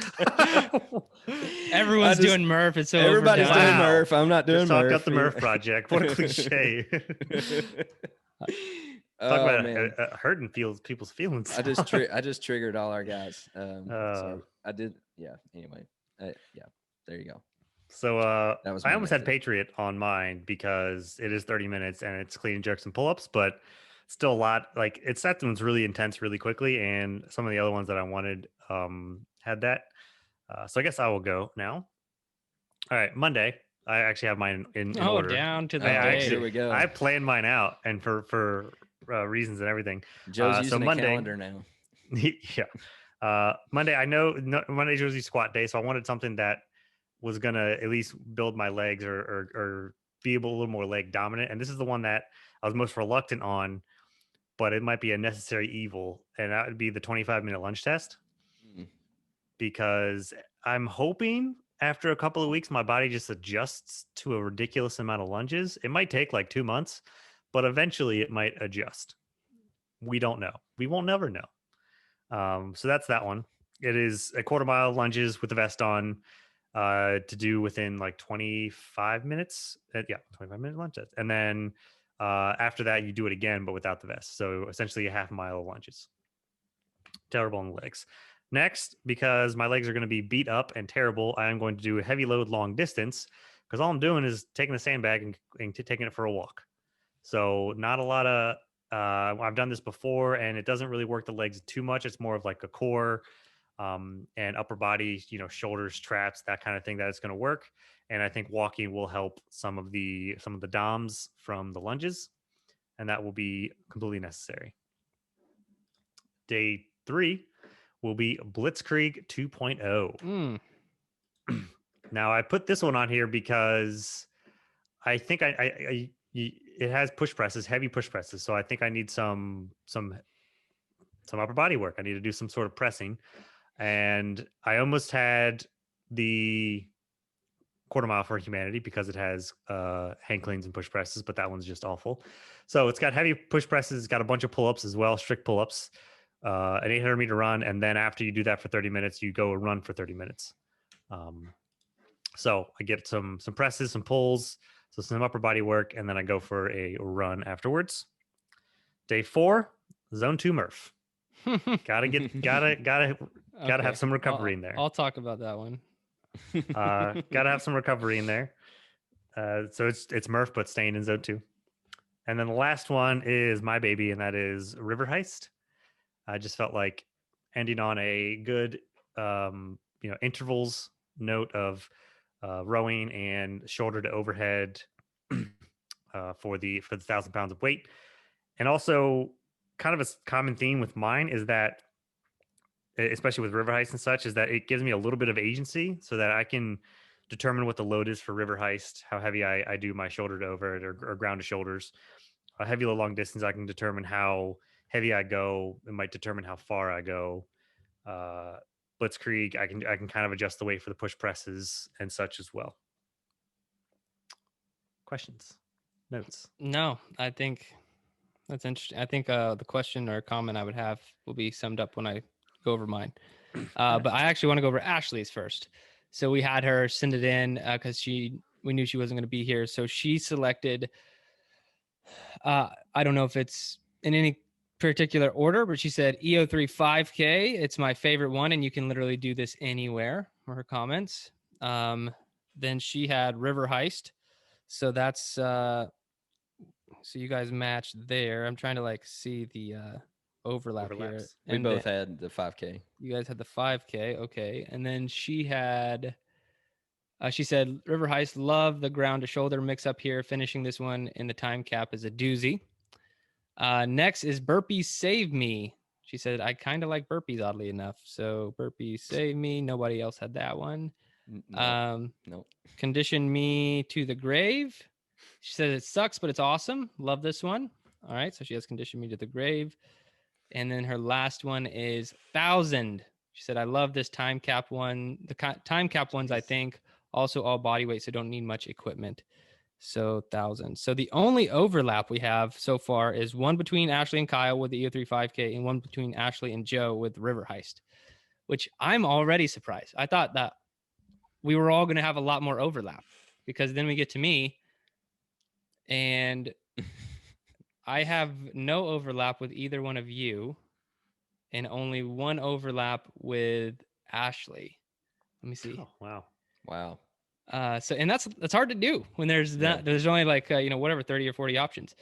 Everyone's doing Murph. It's so everybody's overdone. doing Murph. I'm not doing Just Murph. Talk about the Murph project. What a cliche. Talk about hurting people's feelings. I just triggered all our guys. So I did. Yeah. Anyway. Yeah. There you go. So I almost had method. Patriot on mine because it is 30 minutes and it's clean and jerks and pull-ups, but still a lot. Like that one's really intense really quickly, and some of the other ones that I wanted had that. So I guess I will go now. All right, Monday. I actually have mine in order. Down to the day. Here we go. I planned mine out, and for reasons and everything. Joe's using Monday, a calendar now. Yeah. Monday, I know Monday's usually squat day, so I wanted something that was gonna at least build my legs or be able a little more leg dominant. And this is the one that I was most reluctant on, but it might be a necessary evil, and that would be the 25-minute lunge test. Because I'm hoping after a couple of weeks, my body just adjusts to a ridiculous amount of lunges. It might take like 2 months, but eventually it might adjust. We don't know. We won't never know. So that's that one. It is a quarter mile lunges with the vest on to do within like 25 minutes. 25-minute lunge test. And then after that, you do it again, but without the vest. So essentially a half mile of lunges. Terrible on the legs. Next, because my legs are going to be beat up and terrible, I am going to do a heavy load long distance because all I'm doing is taking the sandbag and taking it for a walk. So not a lot of, I've done this before and it doesn't really work the legs too much. It's more of like a core and upper body, shoulders, traps, that kind of thing that it's going to work. And I think walking will help some of the DOMs from the lunges, and that will be completely necessary. Day 3 will be Blitzkrieg 2.0. Now I put this one on here because I think it has push presses, heavy push presses. So I think I need some upper body work. I need to do some sort of pressing. And I almost had the quarter mile for humanity because it has hang cleans and push presses, but that one's just awful. So it's got heavy push presses, it's got a bunch of pull-ups as well, strict pull-ups, an 800-meter run, and then after you do that for 30 minutes, you go and run for 30 minutes. So I get some presses, some pulls, so some upper body work, and then I go for a run afterwards. Day 4, zone 2 Murph. Gotta have some recovery in there. I'll talk about that one. Gotta have some recovery in there. So it's Murph, but staying in zone 2. And then the last one is my baby, and that is River Heist. I just felt like ending on a good, intervals note of rowing and shoulder to overhead for the 1,000 pounds of weight. And also, kind of a common theme with mine is that, especially with River Heist and such, is that it gives me a little bit of agency so that I can determine what the load is for River Heist, how heavy I do my shoulder to overhead or ground to shoulders. A heavy or long distance, I can determine how heavy I go. It might determine how far I go. Blitzkrieg, I can kind of adjust the weight for the push presses and such as well. Questions, notes? No, I think that's interesting. I think the question or comment I would have will be summed up when I go over mine. But I actually want to go over Ashley's first. So we had her send it in because we knew she wasn't going to be here. So she selected, I don't know if it's in any particular order, but she said EO3 5K. It's my favorite one, and you can literally do this anywhere. Were her comments. Then she had River Heist. So that's so you guys matched there. I'm trying to see the overlap here. We both had the 5K. You guys had the 5K. Okay. And then she had, she said, River Heist, love the ground to shoulder mix up here. Finishing this one in the time cap is a doozy. Next is Burpees Save Me. She said, I kind of like burpees, oddly enough. So Burpees Save Me. Nobody else had that one. Nope. Condition Me to the Grave. She said, it sucks, but it's awesome. Love this one. All right. So she has Condition Me to the Grave. And then her last one is 1,000. She said, I love this time cap one. The time cap ones, I think, also all body weight, so don't need much equipment. So 1,000. So the only overlap we have so far is one between Ashley and Kyle with the EO3 5K and one between Ashley and Joe with River Heist, which I'm already surprised. I thought that we were all going to have a lot more overlap because then we get to me and I have no overlap with either one of you and only one overlap with Ashley. Let me see. Oh, Wow. So, and that's hard to do when there's there's only whatever, 30 or 40 options.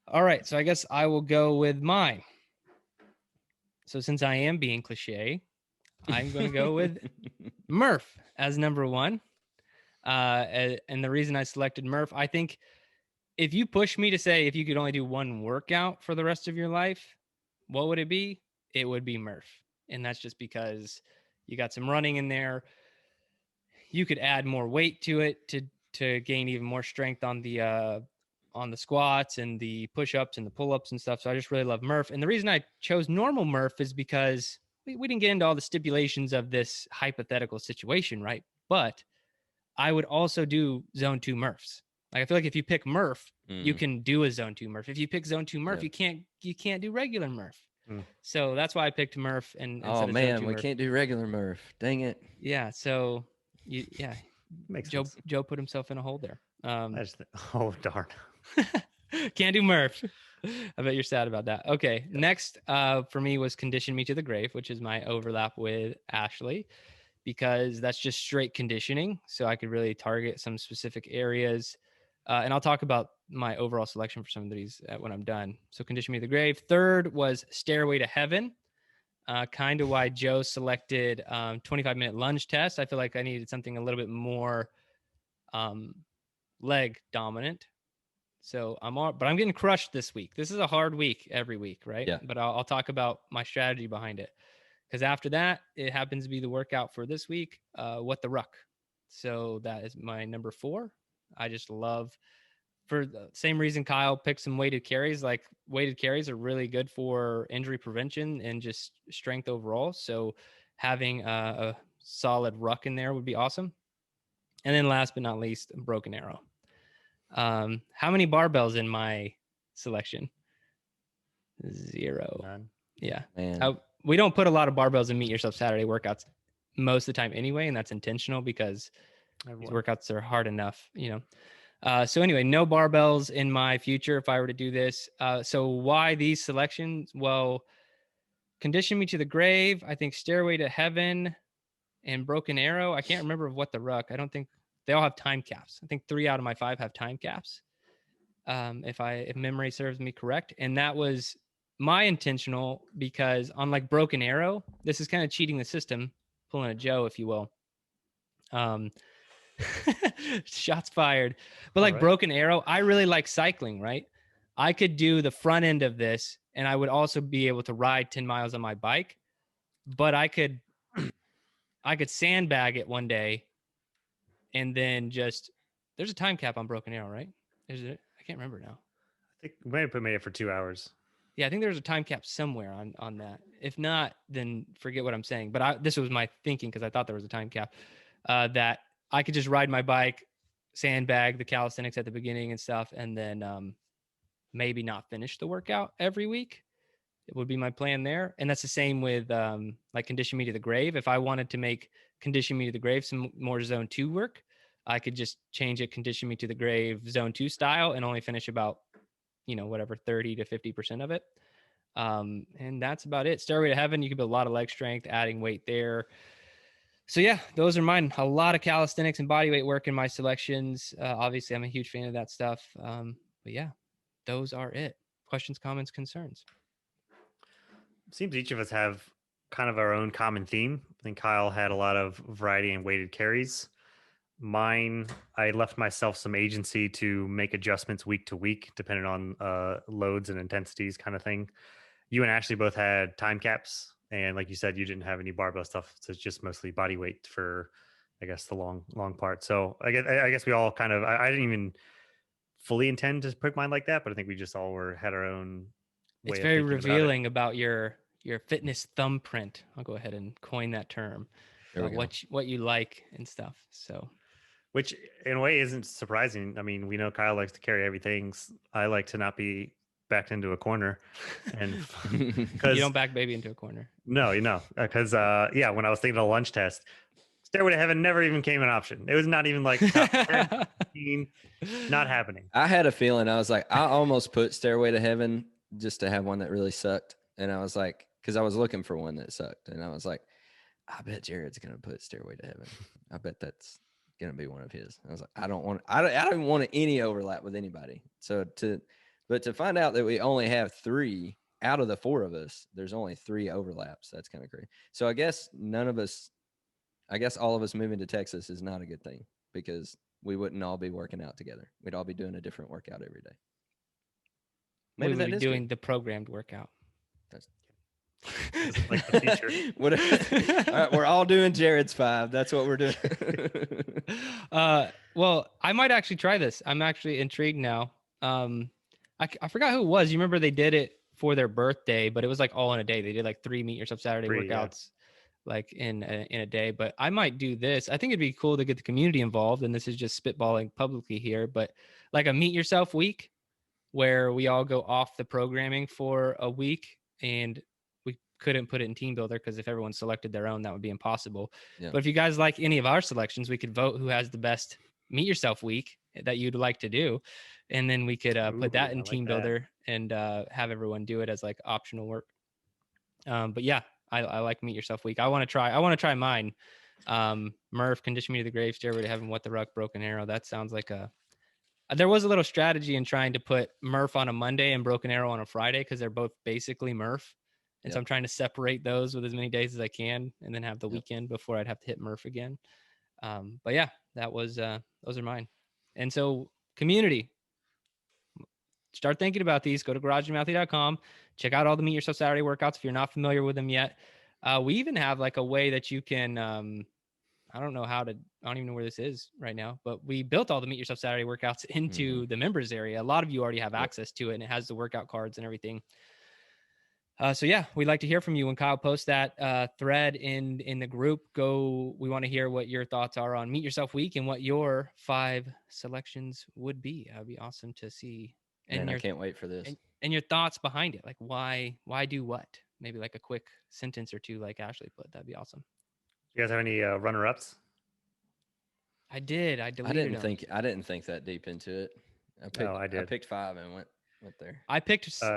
All right. So I guess I will go with mine. So since I am being cliche, I'm going to go with Murph as number one. And the reason I selected Murph, I think if you push me to say, if you could only do one workout for the rest of your life, what would it be? It would be Murph. And that's just because you got some running in there. You could add more weight to it to gain even more strength on the squats and the push-ups and the pull-ups and stuff. So I just really love Murph. And the reason I chose normal Murph is because we didn't get into all the stipulations of this hypothetical situation, right? But I would also do zone 2 Murphs. I feel like if you pick Murph, you can do a zone 2 Murph. If you pick zone 2 Murph, you can't do regular Murph. So that's why I picked Murph. And oh man, we can't do regular Murph. Dang it. Yeah. So makes Joe sense. Joe put himself in a hole there. Oh darn. Can't do Murph. I bet you're sad about that. Okay. Next for me was Condition Me to the Grave, which is my overlap with Ashley, because that's just straight conditioning. So I could really target some specific areas. And I'll talk about my overall selection for some of these when I'm done. So Condition Me to the Grave. Third was Stairway to Heaven. Kind of why Joe selected 25-minute lunge test. I feel like I needed something a little bit more leg dominant. So I'm getting crushed this week. This is a hard week every week, right? Yeah. But I'll talk about my strategy behind it. Because after that, it happens to be the workout for this week, What the Ruck. So that is my number 4. I just love, for the same reason Kyle picked some weighted carries, like weighted carries are really good for injury prevention and just strength overall. So having a solid ruck in there would be awesome. And then last but not least, Broken Arrow. How many barbells in my selection? 0. None. Yeah. Man. We don't put a lot of barbells in Meet Yourself Saturday workouts most of the time anyway, and that's intentional because these workouts are hard enough, So anyway, no barbells in my future if I were to do this. So why these selections? Well, Condition Me to the Grave, I think Stairway to Heaven, and Broken Arrow. I can't remember what the ruck. I don't think they all have time caps. I think 3 out of my 5 have time caps. If memory serves me correct. And that was my intentional, because on like Broken Arrow, this is kind of cheating the system, pulling a Joe, if you will. Shots fired. But like Broken Arrow, I really like cycling, right? I could do the front end of this, and I would also be able to ride 10 miles on my bike, but I could sandbag it one day, and then just, there's a time cap on Broken Arrow, right? Is it? I can't remember now. I think we might have made it for 2 hours. Yeah, I think there's a time cap somewhere on that. If not, then forget what I'm saying. But this was my thinking, because I thought there was a time cap, that I could just ride my bike, sandbag the calisthenics at the beginning and stuff, and then maybe not finish the workout every week. It would be my plan there. And that's the same with like Condition Me to the Grave. If I wanted to make Condition Me to the Grave some more zone 2 work, I could just change it Condition Me to the Grave zone 2 style and only finish about, whatever, 30 to 50% of it. And that's about it. Stairway to Heaven, you can build a lot of leg strength, adding weight there. So yeah, those are mine. A lot of calisthenics and bodyweight work in my selections. Obviously, I'm a huge fan of that stuff. But yeah, those are it. Questions, comments, concerns? Seems each of us have kind of our own common theme. I think Kyle had a lot of variety and weighted carries. Mine, I left myself some agency to make adjustments week to week, depending on loads and intensities, kind of thing. You and Ashley both had time caps, and like you said, you didn't have any barbell stuff, so it's just mostly body weight for, I guess, the long part. So I guess we all kind of, I didn't even fully intend to pick mine like that, but I think we just all had our own way. It's very revealing about your fitness thumbprint. I'll go ahead and coin that term. What you like and stuff. So, which in a way isn't surprising. I mean, we know Kyle likes to carry everything. I like to not be backed into a corner, and you don't back baby into a corner. No, because when I was thinking of a lunch test, Stairway to Heaven never even came an option. It was not even like top 10, 15, not happening. I had a feeling. I was like, I almost put Stairway to Heaven just to have one that really sucked, and I was like, because I was looking for one that sucked, and I was like, I bet Jerred's gonna put Stairway to Heaven. I bet that's gonna be one of his. I was like, I don't even want any overlap with anybody. But to find out that we only have 3 out of the 4 of us, there's only 3 overlaps. That's kind of crazy. So I guess all of us moving to Texas is not a good thing, because we wouldn't all be working out together. We'd all be doing a different workout every day. Maybe we'd be doing the programmed workout. That's like the teacher. All right, we're all doing Jerred's 5. That's what we're doing. Well, I might actually try this. I'm actually intrigued now. I forgot who it was. You remember they did it for their birthday, but it was like all in a day. They did like 3 Meet Yourself Saturday workouts, like in a day. But I might do this. I think it'd be cool to get the community involved. And this is just spitballing publicly here, but like a Meet Yourself week where we all go off the programming for a week, and we couldn't put it in Team Builder because if everyone selected their own, that would be impossible. Yeah. But if you guys like any of our selections, we could vote who has the best Meet Yourself week that you'd like to do. And then we could put that in Team Builder and have everyone do it as like optional work. But yeah, I like Meet Yourself week. I want to try mine. Murph, Condition Me to the Grave, Stairway to Heaven, What the Ruck, Broken Arrow. That sounds like there was a little strategy in trying to put Murph on a Monday and Broken Arrow on a Friday, because they're both basically Murph. And so I'm trying to separate those with as many days as I can, and then have the weekend before I'd have to hit Murph again. But yeah, that was those are mine. And so community, start thinking about these. Go to garageandmouthy.com. Check out all the Meet Yourself Saturday workouts if you're not familiar with them yet. We even have like a way that you can, I don't even know where this is right now, but we built all the Meet Yourself Saturday workouts into the members area. A lot of you already have access to it, and it has the workout cards and everything. So yeah, we'd like to hear from you. When Kyle posts that thread in the group, we want to hear what your thoughts are on Meet Yourself Week and what your 5 selections would be. That'd be awesome to see. And I can't wait for this. And your thoughts behind it. Like why do what? Maybe like a quick sentence or 2 like Ashley put. That'd be awesome. You guys have any runner-ups? I did. I didn't think that deep into it. I did. I picked 5 and went there. I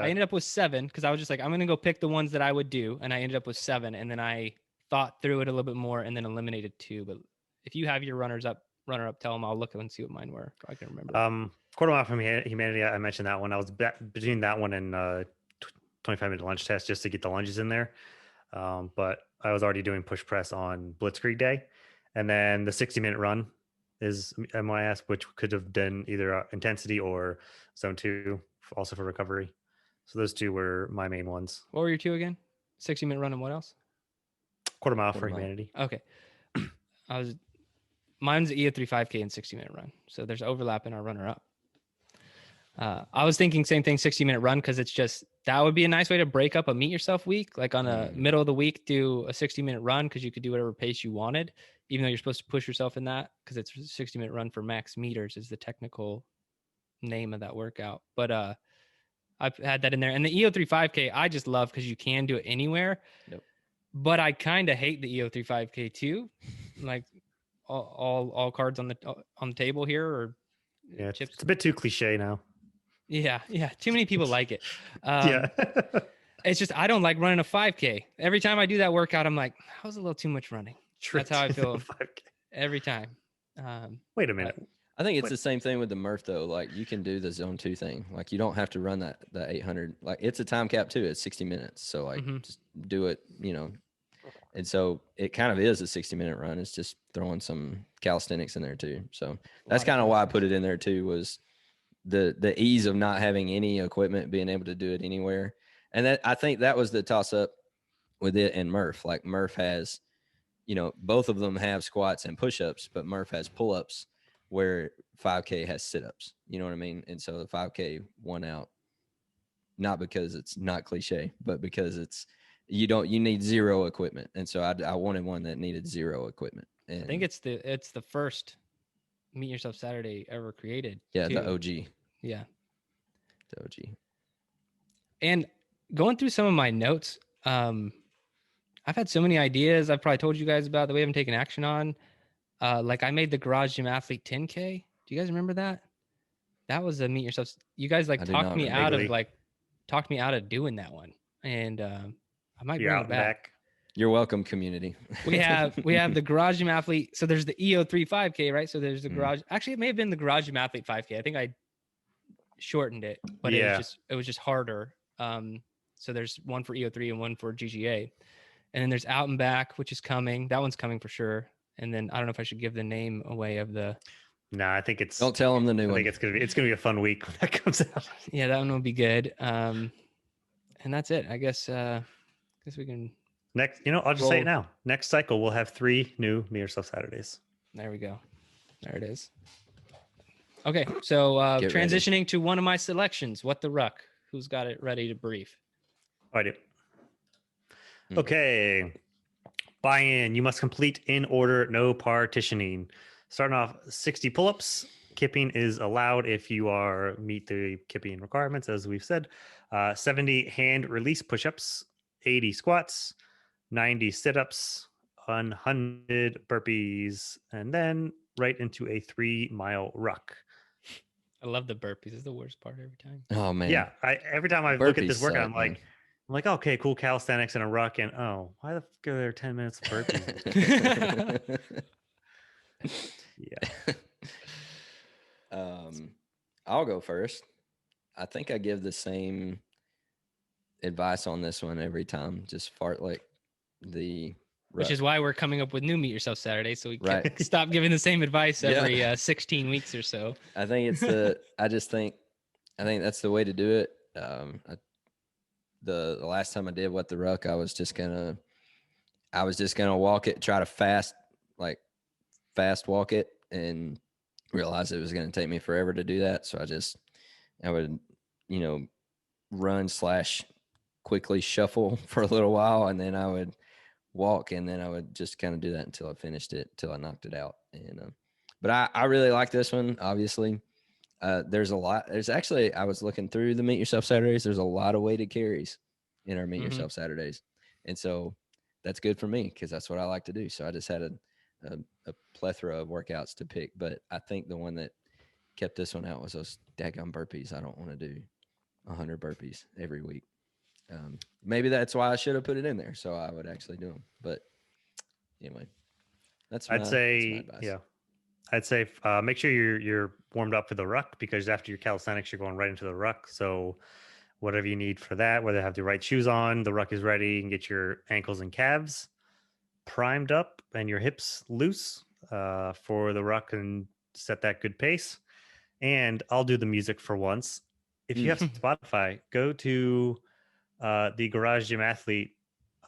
ended up with 7 because I was just like, I'm going to go pick the ones that I would do. And I ended up with 7. And then I thought through it a little bit more and then eliminated 2. But if you have your runner up, tell them. I'll look and see what mine were. If I can remember. Quarter mile from humanity. I mentioned that one. I was between that one and 25-minute lunge test just to get the lunges in there. But I was already doing push press on Blitzkrieg day, and then the 60-minute run is MIS, which could have been either intensity or zone 2, also for recovery. So those 2 were my main ones. What were your 2 again? 60-minute run and what else? Quarter mile for humanity. Okay. Mine's EO3 5K and 60-minute run. So there's overlap in our runner up. I was thinking same thing, 60-minute run, because it's just, that would be a nice way to break up a meet yourself week. Like on a middle of the week, do a 60-minute run, because you could do whatever pace you wanted, even though you're supposed to push yourself in that, because it's a 60-minute run for max meters is the technical name of that workout. But I've had that in there. And the EO3 5K, I just love because you can do it anywhere. Yep. But I kind of hate the EO3 5K too. Like all cards on the table here, or yeah, chips. It's a bit too cliche now. Yeah. Too many people like it. Yeah. It's just, I don't like running a 5K. Every time I do that workout, I'm like, that was a little too much running. That's how I feel 5K. every time. Wait a minute. I think it's the same thing with the Murph though. Like you can do the zone 2 thing. Like you don't have to run that 800. Like it's a time cap too. It's 60 minutes. So like just do it, And so it kind of is a 60-minute run. It's just throwing some calisthenics in there too. So that's kind of why I put it in there too, was the ease of not having any equipment, being able to do it anywhere. And that, I think that was the toss up with it and Murph. Like Murph has, both of them have squats and push-ups, but Murph has pull-ups where 5K has sit-ups. You know what I mean? And so the 5K won out, not because it's not cliche, but because you need zero equipment. And so I wanted one that needed zero equipment. And I think it's the first Meet Yourself Saturday ever created. Yeah, too. the OG. Yeah. The OG. And going through some of my notes, I've had so many ideas I've probably told you guys about that we haven't taken action on. Like I made the Garage Gym Athlete 10K. Do you guys remember that? That was a Meet Yourself. You guys talked me out of doing that one. And I might bring it back. You're welcome, community. we have the Garage Gym Athlete. So there's the EO3 5K, right? So there's the Garage. Actually, it may have been the Garage Gym Athlete 5K. I think I shortened it, but it was just harder. So there's one for EO3 and one for GGA, and then there's Out and Back, which is coming. That one's coming for sure. And then I don't know if I should give the name away of the. No, I think it's. Don't tell them the new one. I think it's gonna be a fun week when that comes out. Yeah, that one will be good. And that's it. I guess we can. Next, I'll just say it now. Next cycle, we'll have 3 new Meet Yourself Saturdays. There we go. There it is. Okay, so transitioning to one of my selections. What the Ruck? Who's got it ready to brief? I do. Okay. Buy-in. You must complete in order, no partitioning. Starting off 60 pull-ups. Kipping is allowed if you meet the kipping requirements, as we've said. 70 hand release push-ups, 80 squats, 90 sit-ups, 100 burpees, and then right into a 3-mile ruck. I love the burpees. It's the worst part every time. Oh man. Yeah. Every time I look at this workout, I'm like, okay, cool calisthenics and a ruck, and why the fuck are there 10 minutes of burpees? Yeah. I'll go first. I think I give the same advice on this one every time. Just fart like the Which is why we're coming up with new Meet Yourself Saturday, so we can stop giving the same advice every 16 weeks or so. I think it's I think that's the way to do it. The last time I did What the Ruck, I was just gonna walk it, try to fast walk it, and realize it was gonna take me forever to do that. So I would run / quickly shuffle for a little while, and then I would walk, and then I would just kind of do that until I finished it, till I knocked it out. And but I really like this one. Obviously, there's actually, I was looking through the Meet Yourself Saturdays. There's a lot of weighted carries in our Meet Yourself Saturdays, and so that's good for me because that's what I like to do. So I just had a plethora of workouts to pick, but I think the one that kept this one out was those daggone burpees. I don't want to do 100 burpees every week. Maybe that's why I should have put it in there, so I would actually do them. But Anyway, that's I'd my say, advice. yeah. I'd say make sure you're warmed up for the ruck, because after your calisthenics, you're going right into the ruck. So whatever you need for that, whether you have the right shoes on, the ruck is ready. You can get your ankles and calves primed up and your hips loose for the ruck, and set that good pace. And I'll do the music for once. If you have Spotify, go to the Garage Gym Athlete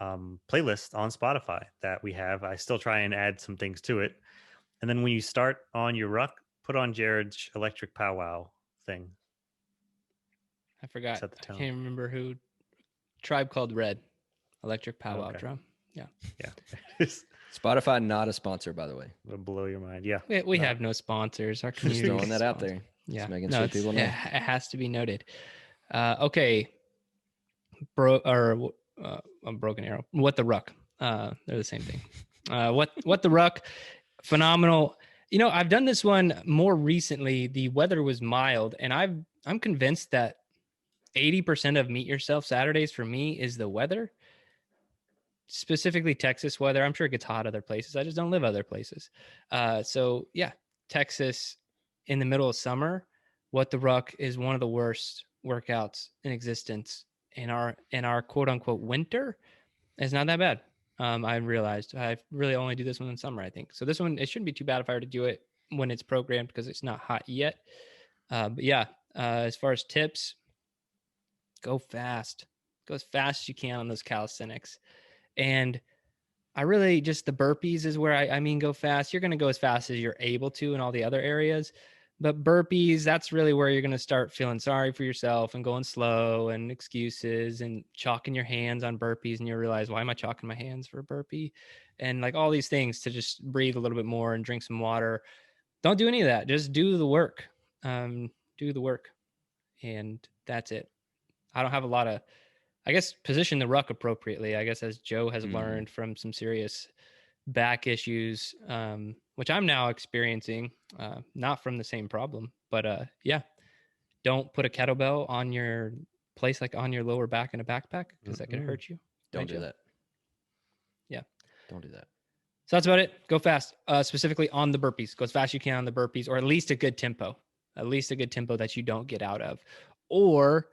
playlist on Spotify that we have. I still try and add some things to it. And then when you start on your ruck, put on Jerred's Electric Powwow thing. I forgot. Set the I tone. can't remember who. Tribe Called Red, Electric Powwow Okay. drum. Yeah. Spotify, not a sponsor, by the way. It'll blow your mind. Yeah. We have no sponsors. Our Just community. throwing that out there. Yeah. Just making No, sure people know. it has to be noted. Okay. A Broken Arrow. What the Ruck? They're the same thing. What the Ruck? Phenomenal. You know, I've done this one more recently. The weather was mild, and I'm convinced that 80% of Meet Yourself Saturdays for me is the weather, specifically Texas weather. I'm sure it gets hot other places. I just don't live other places. So yeah, Texas in the middle of summer, What the Ruck is one of the worst workouts in existence. In our quote unquote winter, it's not that bad. I realized I really only do this one in summer, I think. So this one, it shouldn't be too bad if I were to do it when it's programmed, because it's not hot yet. But yeah, as far as tips, go fast. Go as fast as you can on those calisthenics. And I really just, the burpees is where I mean, go fast. You're going to go as fast as you're able to in all the other areas. But burpees, that's really where you're going to start feeling sorry for yourself and going slow and excuses and chalking your hands on burpees. And you realize, why am I chalking my hands for a burpee? And like all these things to just breathe a little bit more and drink some water. Don't do any of that. Just do the work. Do the work. And that's it. I don't have a lot of, I guess, position the ruck appropriately. I guess as Joe has learned from some serious back issues, which I'm now experiencing, not from the same problem, but yeah, don't put a kettlebell on your place, like on your lower back in a backpack, because that could hurt you. Don't do that. Yeah. Don't do that. So that's about it. Go fast, specifically on the burpees. Go as fast as you can on the burpees, or at least a good tempo, that you don't get out of. Or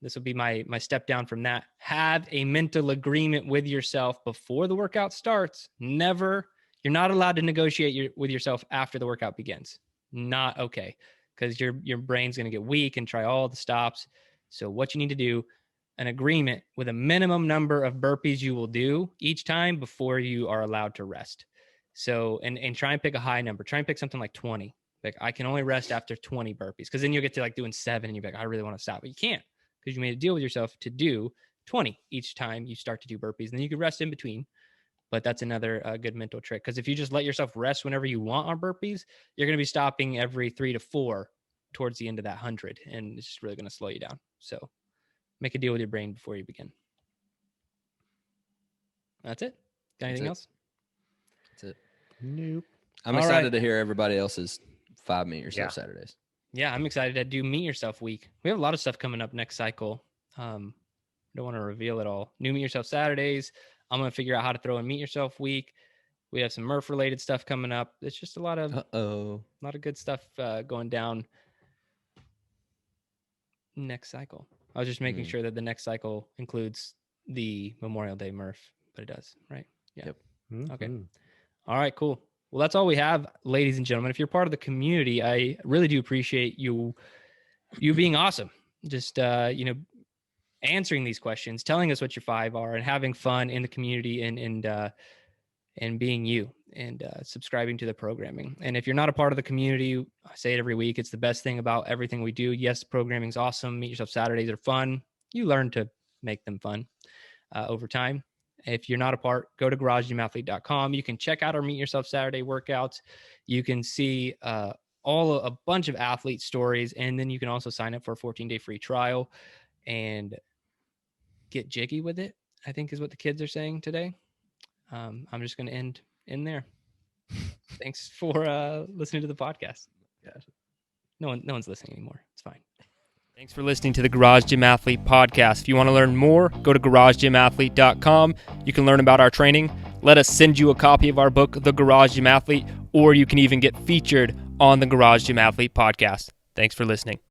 this will be my step down from that. Have a mental agreement with yourself before the workout starts. You're not allowed to negotiate with yourself after the workout begins. Not okay, because your brain's going to get weak and try all the stops. So what you need to do, an agreement with a minimum number of burpees you will do each time before you are allowed to rest. So, and try and pick a high number. Try and pick something like 20. Like, I can only rest after 20 burpees, because then you'll get to like doing 7 and you're like, I really want to stop, but you can't, because you made a deal with yourself to do 20 each time you start to do burpees. And then you can rest in between. But that's another good mental trick, because if you just let yourself rest whenever you want on burpees, you're going to be stopping every 3 to 4 towards the end of that 100. And it's just really going to slow you down. So make a deal with your brain before you begin. That's it. Got anything else? That's it. Nope. I'm excited to hear everybody else's 5 Meet Yourself Saturdays. Yeah, I'm excited to do Meet Yourself week. We have a lot of stuff coming up next cycle. Don't want to reveal it all. New Meet Yourself Saturdays. I'm going to figure out how to throw in Meet Yourself week. We have some Murph related stuff coming up. It's just a lot of good stuff going down next cycle. I was just making sure that the next cycle includes the Memorial Day Murph, but it does, right? Yeah. Yep. Okay. All right, cool. Well, that's all we have, ladies and gentlemen. If you're part of the community, I really do appreciate you being awesome. Just, answering these questions, telling us what your 5 are, and having fun in the community, and being you, and subscribing to the programming. And if you're not a part of the community, I say it every week, it's the best thing about everything we do. Yes, programming's awesome. Meet Yourself Saturdays are fun. You learn to make them fun over time. If you're not a part, go to garagegymathlete.com. You can check out our Meet Yourself Saturday workouts. You can see a bunch of athlete stories, and then you can also sign up for a 14-day free trial and get jiggy with it, I think is what the kids are saying today. I'm just going to end in there. Thanks for listening to the podcast. No one's listening anymore. It's fine. Thanks for listening to the Garage Gym Athlete podcast. If you want to learn more, go to garagegymathlete.com. You can learn about our training, let us send you a copy of our book, The Garage Gym Athlete, or you can even get featured on the Garage Gym Athlete podcast. Thanks for listening.